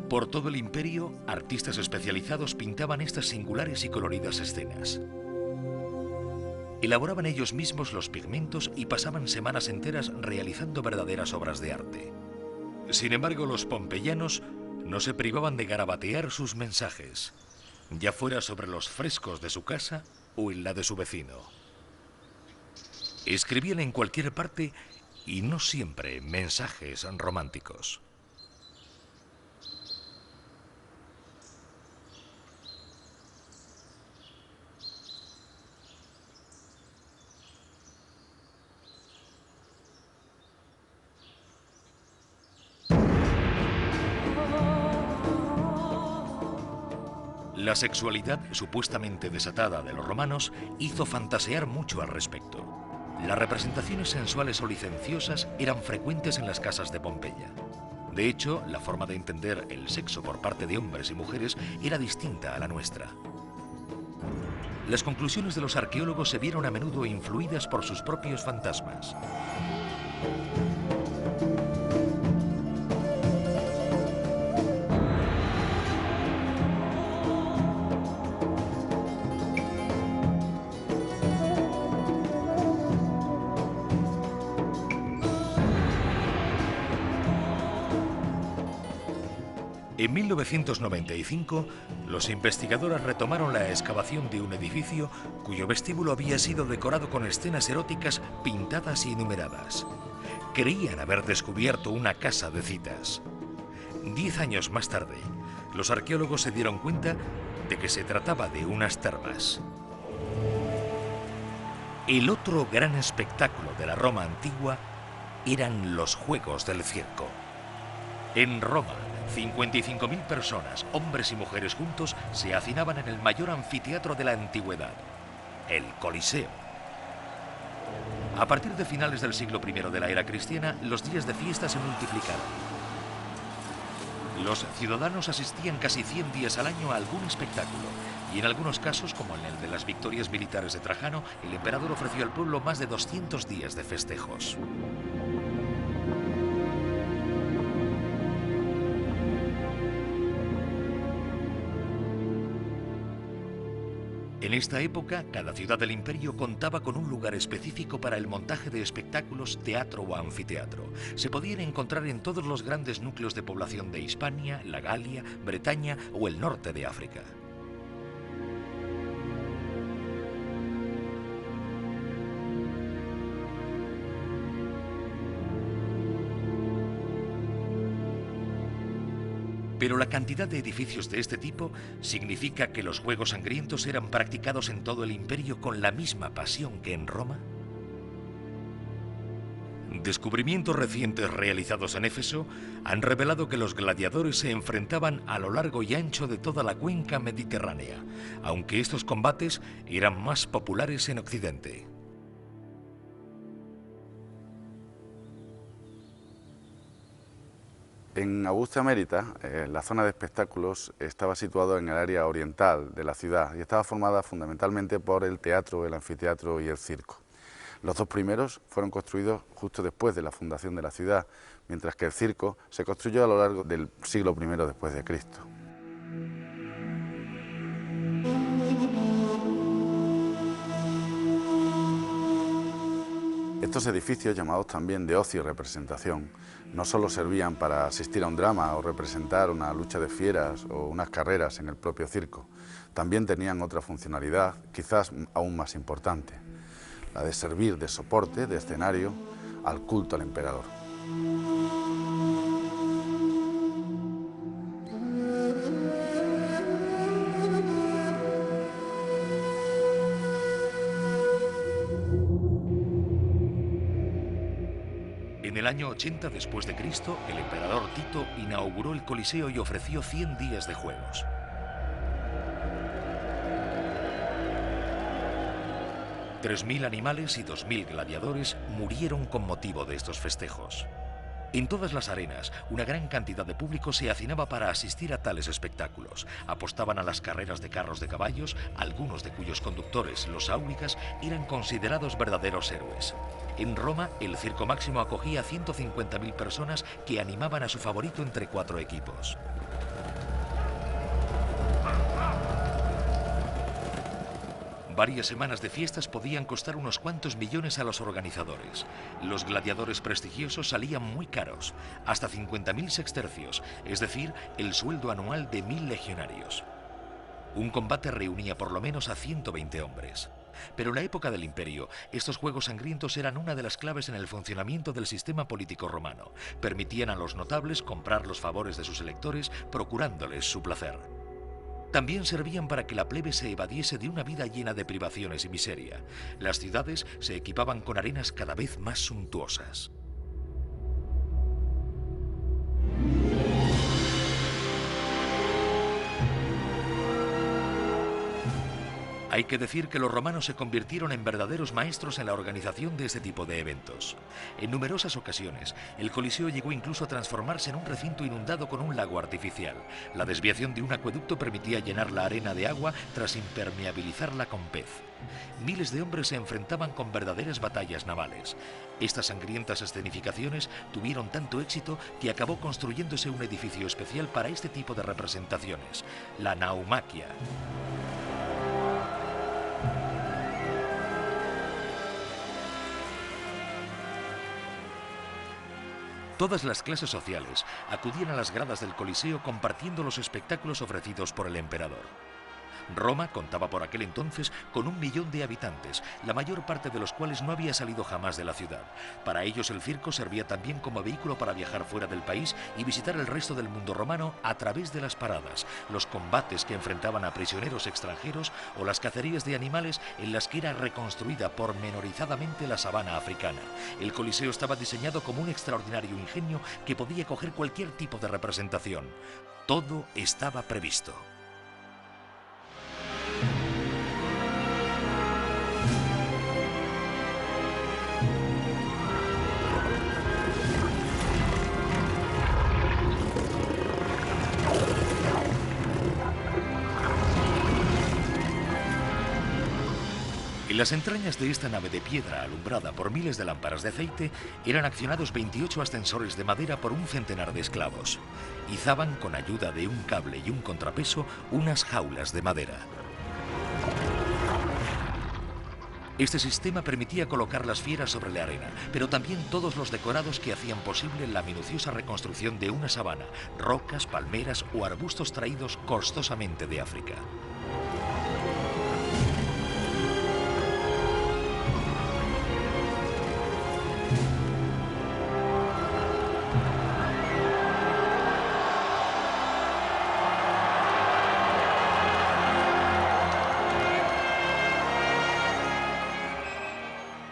Por todo el imperio, artistas especializados pintaban estas singulares y coloridas escenas. Elaboraban ellos mismos los pigmentos y pasaban semanas enteras realizando verdaderas obras de arte. Sin embargo, los pompeyanos no se privaban de garabatear sus mensajes, ya fuera sobre los frescos de su casa o en la de su vecino. Escribían en cualquier parte y no siempre mensajes románticos. La sexualidad supuestamente desatada de los romanos hizo fantasear mucho al respecto. Las representaciones sensuales o licenciosas eran frecuentes en las casas de Pompeya. De hecho, la forma de entender el sexo por parte de hombres y mujeres era distinta a la nuestra. Las conclusiones de los arqueólogos se vieron a menudo influidas por sus propios fantasmas. En 1995, los investigadores retomaron la excavación de un edificio cuyo vestíbulo había sido decorado con escenas eróticas pintadas y enumeradas. Creían haber descubierto una casa de citas. 10 años más tarde, los arqueólogos se dieron cuenta de que se trataba de unas termas. El otro gran espectáculo de la Roma antigua eran los juegos del circo. En Roma, 55.000 personas, hombres y mujeres juntos, se hacinaban en el mayor anfiteatro de la antigüedad, el Coliseo. A partir de finales del siglo I de la era cristiana, los días de fiesta se multiplicaron. Los ciudadanos asistían casi 100 días al año a algún espectáculo, y en algunos casos, como en el de las victorias militares de Trajano, el emperador ofreció al pueblo más de 200 días de festejos. En esta época, cada ciudad del imperio contaba con un lugar específico para el montaje de espectáculos, teatro o anfiteatro. Se podían encontrar en todos los grandes núcleos de población de Hispania, la Galia, Bretaña o el norte de África. Pero la cantidad de edificios de este tipo significa que los juegos sangrientos eran practicados en todo el imperio con la misma pasión que en Roma. Descubrimientos recientes realizados en Éfeso han revelado que los gladiadores se enfrentaban a lo largo y ancho de toda la cuenca mediterránea, aunque estos combates eran más populares en Occidente. En Augusta Emerita, la zona de espectáculos estaba situada en el área oriental de la ciudad y estaba formada fundamentalmente por el teatro, el anfiteatro y el circo. Los dos primeros fueron construidos justo después de la fundación de la ciudad, mientras que el circo se construyó a lo largo del siglo I después de Cristo. Estos edificios, llamados también de ocio y representación, no solo servían para asistir a un drama o representar una lucha de fieras o unas carreras en el propio circo, también tenían otra funcionalidad, quizás aún más importante, la de servir de soporte, de escenario, al culto al emperador. En el año 80 después de Cristo, el emperador Tito inauguró el Coliseo y ofreció 100 días de juegos. $3.000 animales y 2.000 gladiadores murieron con motivo de estos festejos. En todas las arenas, una gran cantidad de público se hacinaba para asistir a tales espectáculos. Apostaban a las carreras de carros de caballos, algunos de cuyos conductores, los áulicas, eran considerados verdaderos héroes. En Roma, el circo máximo acogía a 150.000 personas que animaban a su favorito entre 4 equipos. Varias semanas de fiestas podían costar unos cuantos millones a los organizadores. Los gladiadores prestigiosos salían muy caros, hasta 50.000 sextercios, es decir, el sueldo anual de 1.000 legionarios. Un combate reunía por lo menos a 120 hombres. Pero en la época del Imperio, estos juegos sangrientos eran una de las claves en el funcionamiento del sistema político romano. Permitían a los notables comprar los favores de sus electores, procurándoles su placer. También servían para que la plebe se evadiese de una vida llena de privaciones y miseria. Las ciudades se equipaban con arenas cada vez más suntuosas. Hay que decir que los romanos se convirtieron en verdaderos maestros en la organización de este tipo de eventos. En numerosas ocasiones, el Coliseo llegó incluso a transformarse en un recinto inundado con un lago artificial. La desviación de un acueducto permitía llenar la arena de agua tras impermeabilizarla con pez. Miles de hombres se enfrentaban con verdaderas batallas navales. Estas sangrientas escenificaciones tuvieron tanto éxito que acabó construyéndose un edificio especial para este tipo de representaciones, la Naumaquia. Todas las clases sociales acudían a las gradas del Coliseo compartiendo los espectáculos ofrecidos por el emperador. Roma contaba por aquel entonces con 1 millón de habitantes, la mayor parte de los cuales no había salido jamás de la ciudad. Para ellos el circo servía también como vehículo para viajar fuera del país y visitar el resto del mundo romano a través de las paradas, los combates que enfrentaban a prisioneros extranjeros o las cacerías de animales en las que era reconstruida pormenorizadamente la sabana africana. El Coliseo estaba diseñado como un extraordinario ingenio que podía coger cualquier tipo de representación. Todo estaba previsto. En las entrañas de esta nave de piedra alumbrada por miles de lámparas de aceite eran accionados 28 ascensores de madera por un centenar de esclavos. Izaban con ayuda de un cable y un contrapeso unas jaulas de madera. Este sistema permitía colocar las fieras sobre la arena, pero también todos los decorados que hacían posible la minuciosa reconstrucción de una sabana, rocas, palmeras o arbustos traídos costosamente de África.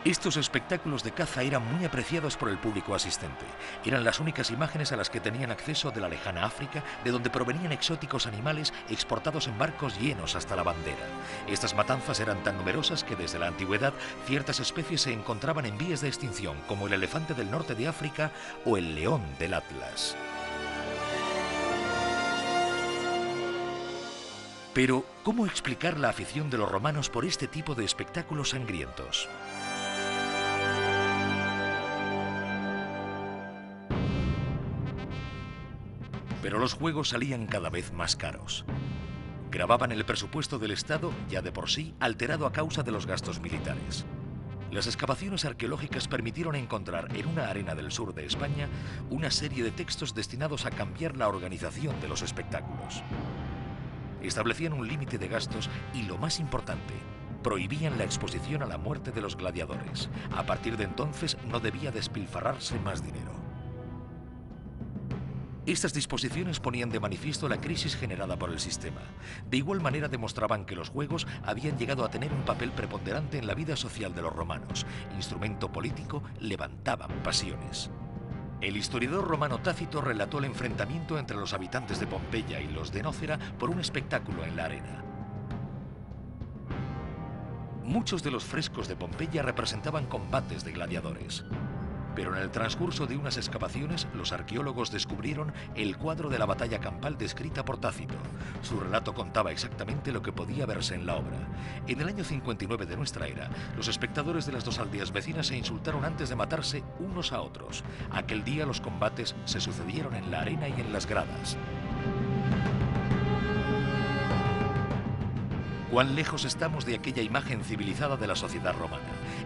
Estos espectáculos de caza eran muy apreciados por el público asistente. Eran las únicas imágenes a las que tenían acceso de la lejana África, de donde provenían exóticos animales exportados en barcos llenos hasta la bandera. Estas matanzas eran tan numerosas que desde la antigüedad ciertas especies se encontraban en vías de extinción, como el elefante del norte de África o el león del Atlas. Pero, ¿cómo explicar la afición de los romanos por este tipo de espectáculos sangrientos? Pero los juegos salían cada vez más caros. Gravaban el presupuesto del Estado, ya de por sí alterado a causa de los gastos militares. Las excavaciones arqueológicas permitieron encontrar en una arena del sur de España una serie de textos destinados a cambiar la organización de los espectáculos. Establecían un límite de gastos y, lo más importante, prohibían la exposición a la muerte de los gladiadores. A partir de entonces no debía despilfarrarse más dinero. Estas disposiciones ponían de manifiesto la crisis generada por el sistema. De igual manera demostraban que los juegos habían llegado a tener un papel preponderante en la vida social de los romanos. Instrumento político, levantaban pasiones. El historiador romano Tácito relató el enfrentamiento entre los habitantes de Pompeya y los de Nócera por un espectáculo en la arena. Muchos de los frescos de Pompeya representaban combates de gladiadores. Pero en el transcurso de unas excavaciones, los arqueólogos descubrieron el cuadro de la batalla campal descrita por Tácito. Su relato contaba exactamente lo que podía verse en la obra. En el año 59 de nuestra era, los espectadores de las dos aldeas vecinas se insultaron antes de matarse unos a otros. Aquel día los combates se sucedieron en la arena y en las gradas. Cuán lejos estamos de aquella imagen civilizada de la sociedad romana.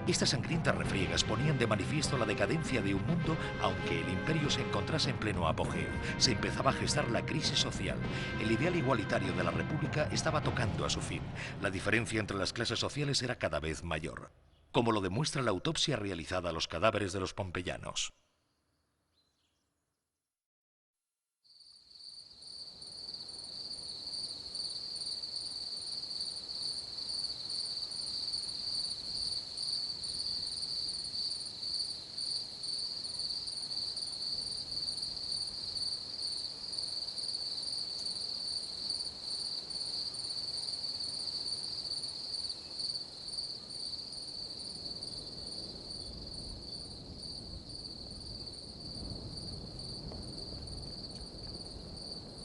Estas sangrientas refriegas ponían de manifiesto la decadencia de un mundo, aunque el imperio se encontrase en pleno apogeo. Se empezaba a gestar la crisis social. El ideal igualitario de la república estaba tocando a su fin. La diferencia entre las clases sociales era cada vez mayor, como lo demuestra la autopsia realizada a los cadáveres de los pompeyanos.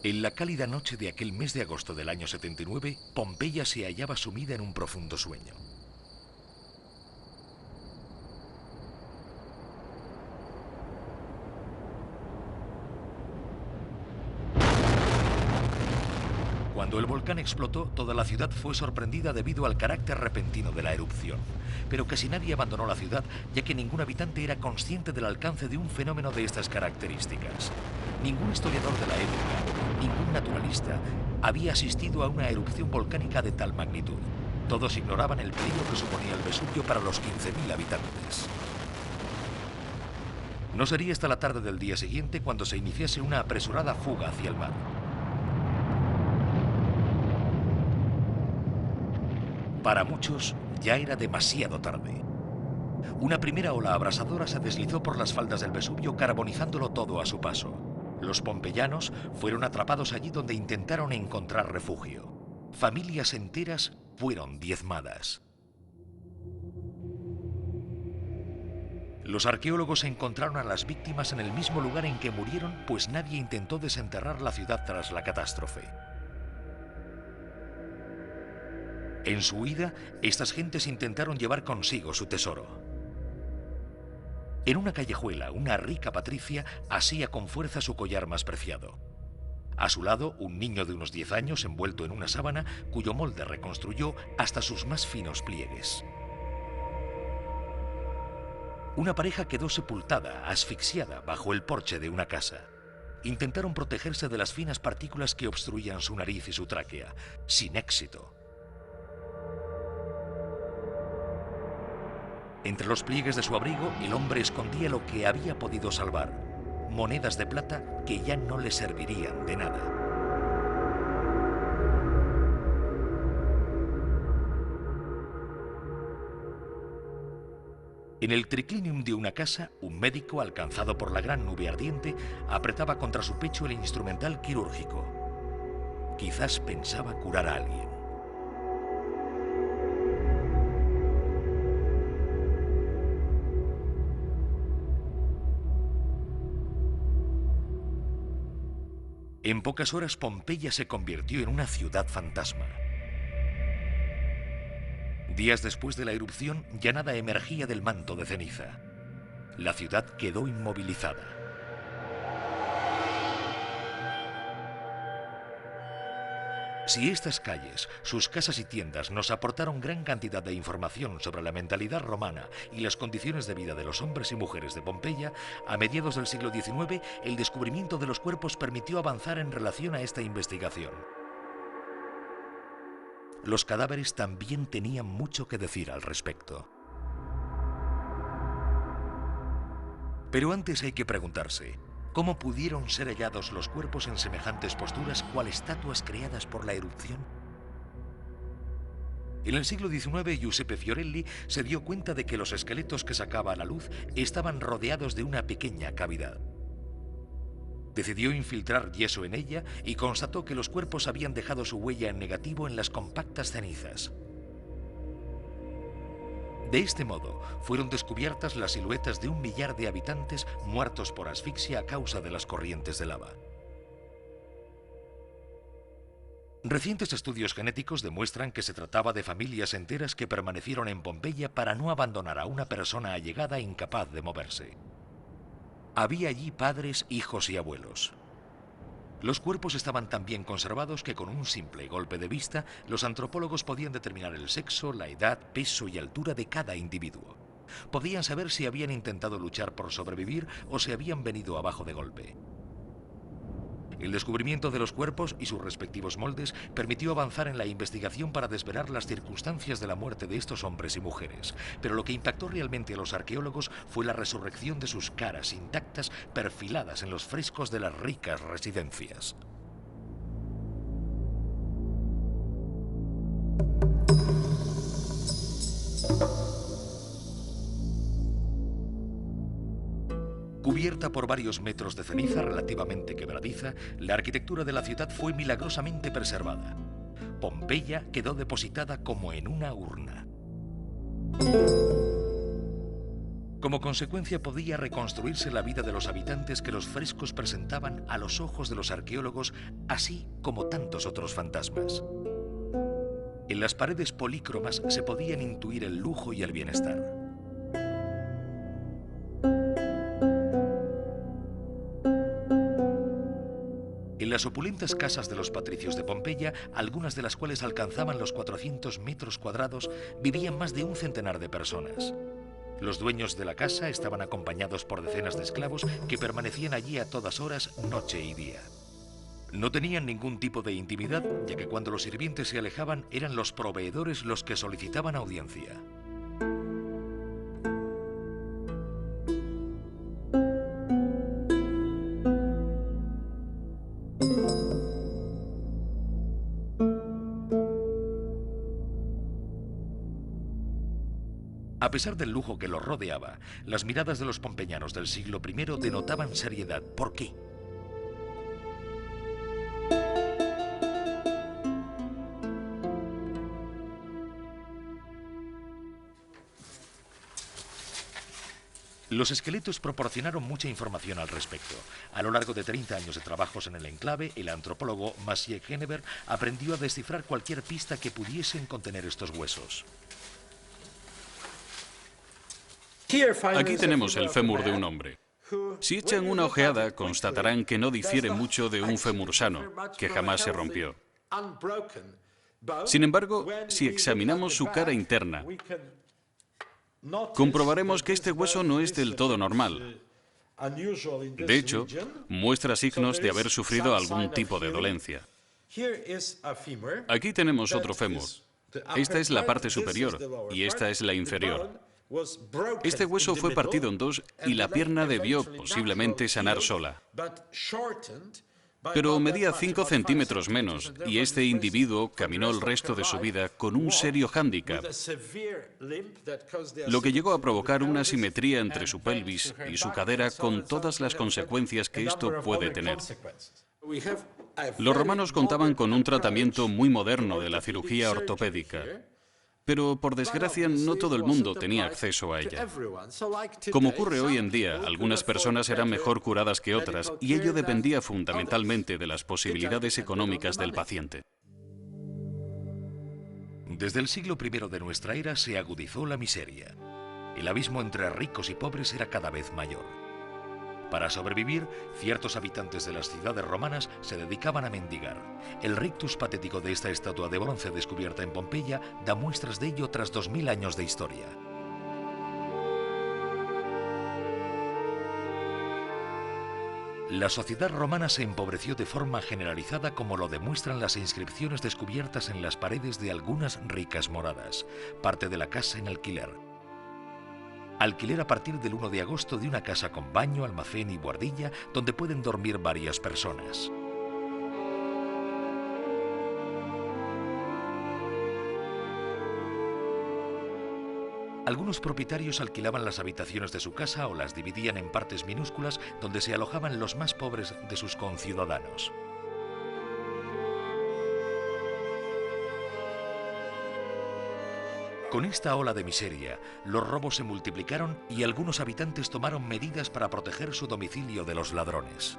En la cálida noche de aquel mes de agosto del año 79, Pompeya se hallaba sumida en un profundo sueño. Cuando el volcán explotó, toda la ciudad fue sorprendida debido al carácter repentino de la erupción. Pero casi nadie abandonó la ciudad, ya que ningún habitante era consciente del alcance de un fenómeno de estas características. Ningún historiador de la época, ningún naturalista, había asistido a una erupción volcánica de tal magnitud. Todos ignoraban el peligro que suponía el Vesubio para los 15.000 habitantes. No sería hasta la tarde del día siguiente cuando se iniciase una apresurada fuga hacia el mar. Para muchos, ya era demasiado tarde. Una primera ola abrasadora se deslizó por las faldas del Vesubio, carbonizándolo todo a su paso. Los pompeyanos fueron atrapados allí donde intentaron encontrar refugio. Familias enteras fueron diezmadas. Los arqueólogos encontraron a las víctimas en el mismo lugar en que murieron, pues nadie intentó desenterrar la ciudad tras la catástrofe. En su huida, estas gentes intentaron llevar consigo su tesoro. En una callejuela, una rica patricia asía con fuerza su collar más preciado. A su lado, un niño de unos 10 años envuelto en una sábana, cuyo molde reconstruyó hasta sus más finos pliegues. Una pareja quedó sepultada, asfixiada, bajo el porche de una casa. Intentaron protegerse de las finas partículas que obstruían su nariz y su tráquea, sin éxito. Entre los pliegues de su abrigo, el hombre escondía lo que había podido salvar, monedas de plata que ya no le servirían de nada. En el triclinium de una casa, un médico, alcanzado por la gran nube ardiente, apretaba contra su pecho el instrumental quirúrgico. Quizás pensaba curar a alguien. En pocas horas, Pompeya se convirtió en una ciudad fantasma. Días después de la erupción, ya nada emergía del manto de ceniza. La ciudad quedó inmovilizada. Si estas calles, sus casas y tiendas nos aportaron gran cantidad de información sobre la mentalidad romana y las condiciones de vida de los hombres y mujeres de Pompeya, a mediados del siglo XIX, el descubrimiento de los cuerpos permitió avanzar en relación a esta investigación. Los cadáveres también tenían mucho que decir al respecto. Pero antes hay que preguntarse, ¿cómo pudieron ser hallados los cuerpos en semejantes posturas cual estatuas creadas por la erupción? En el siglo XIX, Giuseppe Fiorelli se dio cuenta de que los esqueletos que sacaba a la luz estaban rodeados de una pequeña cavidad. Decidió infiltrar yeso en ella y constató que los cuerpos habían dejado su huella en negativo en las compactas cenizas. De este modo, fueron descubiertas las siluetas de 1 millar de habitantes muertos por asfixia a causa de las corrientes de lava. Recientes estudios genéticos demuestran que se trataba de familias enteras que permanecieron en Pompeya para no abandonar a una persona allegada e incapaz de moverse. Había allí padres, hijos y abuelos. Los cuerpos estaban tan bien conservados que con un simple golpe de vista los antropólogos podían determinar el sexo, la edad, peso y altura de cada individuo. Podían saber si habían intentado luchar por sobrevivir o si habían venido abajo de golpe. El descubrimiento de los cuerpos y sus respectivos moldes permitió avanzar en la investigación para desvelar las circunstancias de la muerte de estos hombres y mujeres. Pero lo que impactó realmente a los arqueólogos fue la resurrección de sus caras intactas perfiladas en los frescos de las ricas residencias. Cubierta por varios metros de ceniza relativamente quebradiza, la arquitectura de la ciudad fue milagrosamente preservada. Pompeya quedó depositada como en una urna. Como consecuencia podía reconstruirse la vida de los habitantes que los frescos presentaban a los ojos de los arqueólogos, así como tantos otros fantasmas. En las paredes polícromas se podían intuir el lujo y el bienestar. En las opulentas casas de los patricios de Pompeya, algunas de las cuales alcanzaban los 400 metros cuadrados, vivían más de un centenar de personas. Los dueños de la casa estaban acompañados por decenas de esclavos que permanecían allí a todas horas, noche y día. No tenían ningún tipo de intimidad, ya que cuando los sirvientes se alejaban eran los proveedores los que solicitaban audiencia. A pesar del lujo que los rodeaba, las miradas de los pompeyanos del siglo I denotaban seriedad. ¿Por qué? Los esqueletos proporcionaron mucha información al respecto. A lo largo de 30 años de trabajos en el enclave, el antropólogo Maciej Henneberg aprendió a descifrar cualquier pista que pudiesen contener estos huesos. Aquí tenemos el fémur de un hombre. Si echan una ojeada, constatarán que no difiere mucho de un fémur sano, que jamás se rompió. Sin embargo, si examinamos su cara interna, comprobaremos que este hueso no es del todo normal. De hecho, muestra signos de haber sufrido algún tipo de dolencia. Aquí tenemos otro fémur. Esta es la parte superior y esta es la inferior. Este hueso fue partido en dos y la pierna debió posiblemente sanar sola. Pero medía 5 centímetros menos y este individuo caminó el resto de su vida con un serio hándicap, lo que llegó a provocar una asimetría entre su pelvis y su cadera con todas las consecuencias que esto puede tener. Los romanos contaban con un tratamiento muy moderno de la cirugía ortopédica, pero por desgracia no todo el mundo tenía acceso a ella. Como ocurre hoy en día, algunas personas eran mejor curadas que otras y ello dependía fundamentalmente de las posibilidades económicas del paciente. Desde el siglo I de nuestra era se agudizó la miseria. El abismo entre ricos y pobres era cada vez mayor. Para sobrevivir, ciertos habitantes de las ciudades romanas se dedicaban a mendigar. El rictus patético de esta estatua de bronce descubierta en Pompeya da muestras de ello tras 2000 años de historia. La sociedad romana se empobreció de forma generalizada, como lo demuestran las inscripciones descubiertas en las paredes de algunas ricas moradas, parte de la casa en alquiler. Alquiler a partir del 1 de agosto de una casa con baño, almacén y buhardilla donde pueden dormir varias personas. Algunos propietarios alquilaban las habitaciones de su casa o las dividían en partes minúsculas donde se alojaban los más pobres de sus conciudadanos. Con esta ola de miseria, los robos se multiplicaron y algunos habitantes tomaron medidas para proteger su domicilio de los ladrones.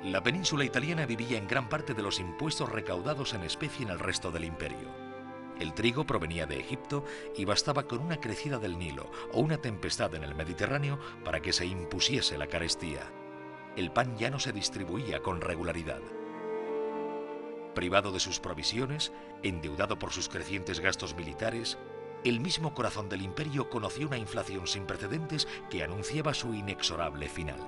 La península italiana vivía en gran parte de los impuestos recaudados en especie en el resto del imperio. El trigo provenía de Egipto y bastaba con una crecida del Nilo o una tempestad en el Mediterráneo para que se impusiese la carestía. El pan ya no se distribuía con regularidad. Privado de sus provisiones, endeudado por sus crecientes gastos militares, el mismo corazón del imperio conoció una inflación sin precedentes que anunciaba su inexorable final.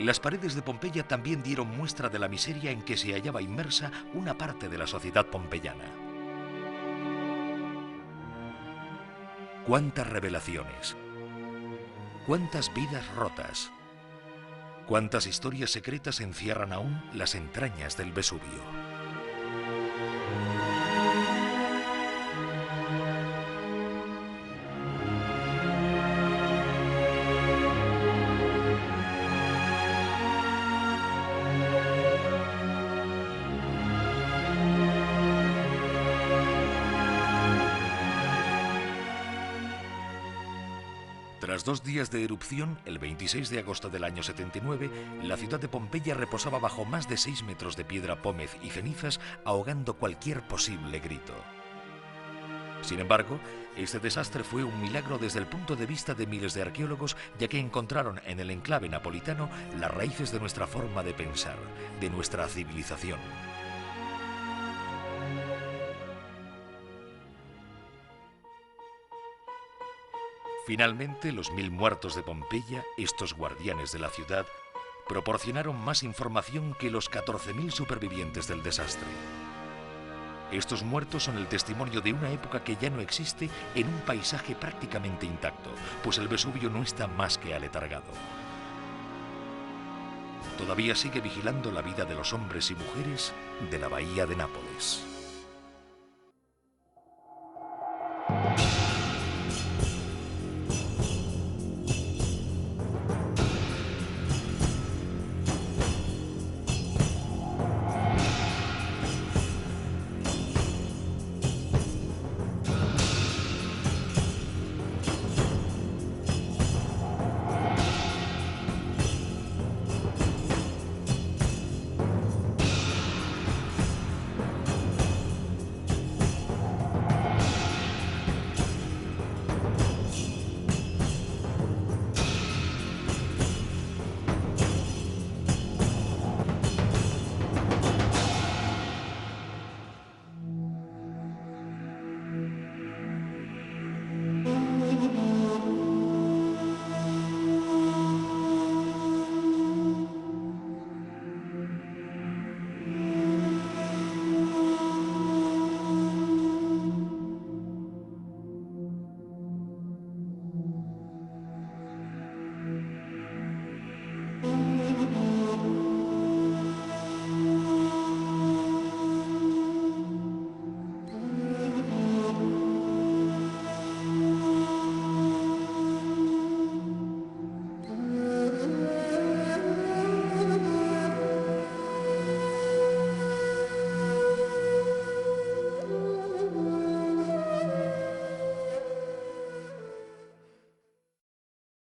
Las paredes de Pompeya también dieron muestra de la miseria en que se hallaba inmersa una parte de la sociedad pompeyana. Cuántas revelaciones, cuántas vidas rotas, cuántas historias secretas encierran aún las entrañas del Vesubio. Tras 2 días de erupción, el 26 de agosto del año 79, la ciudad de Pompeya reposaba bajo más de 6 metros de piedra pómez y cenizas, ahogando cualquier posible grito. Sin embargo, este desastre fue un milagro desde el punto de vista de miles de arqueólogos, ya que encontraron en el enclave napolitano las raíces de nuestra forma de pensar, de nuestra civilización. Finalmente, los 1000 muertos de Pompeya, estos guardianes de la ciudad, proporcionaron más información que los 14.000 supervivientes del desastre. Estos muertos son el testimonio de una época que ya no existe en un paisaje prácticamente intacto, pues el Vesubio no está más que aletargado. Todavía sigue vigilando la vida de los hombres y mujeres de la bahía de Nápoles.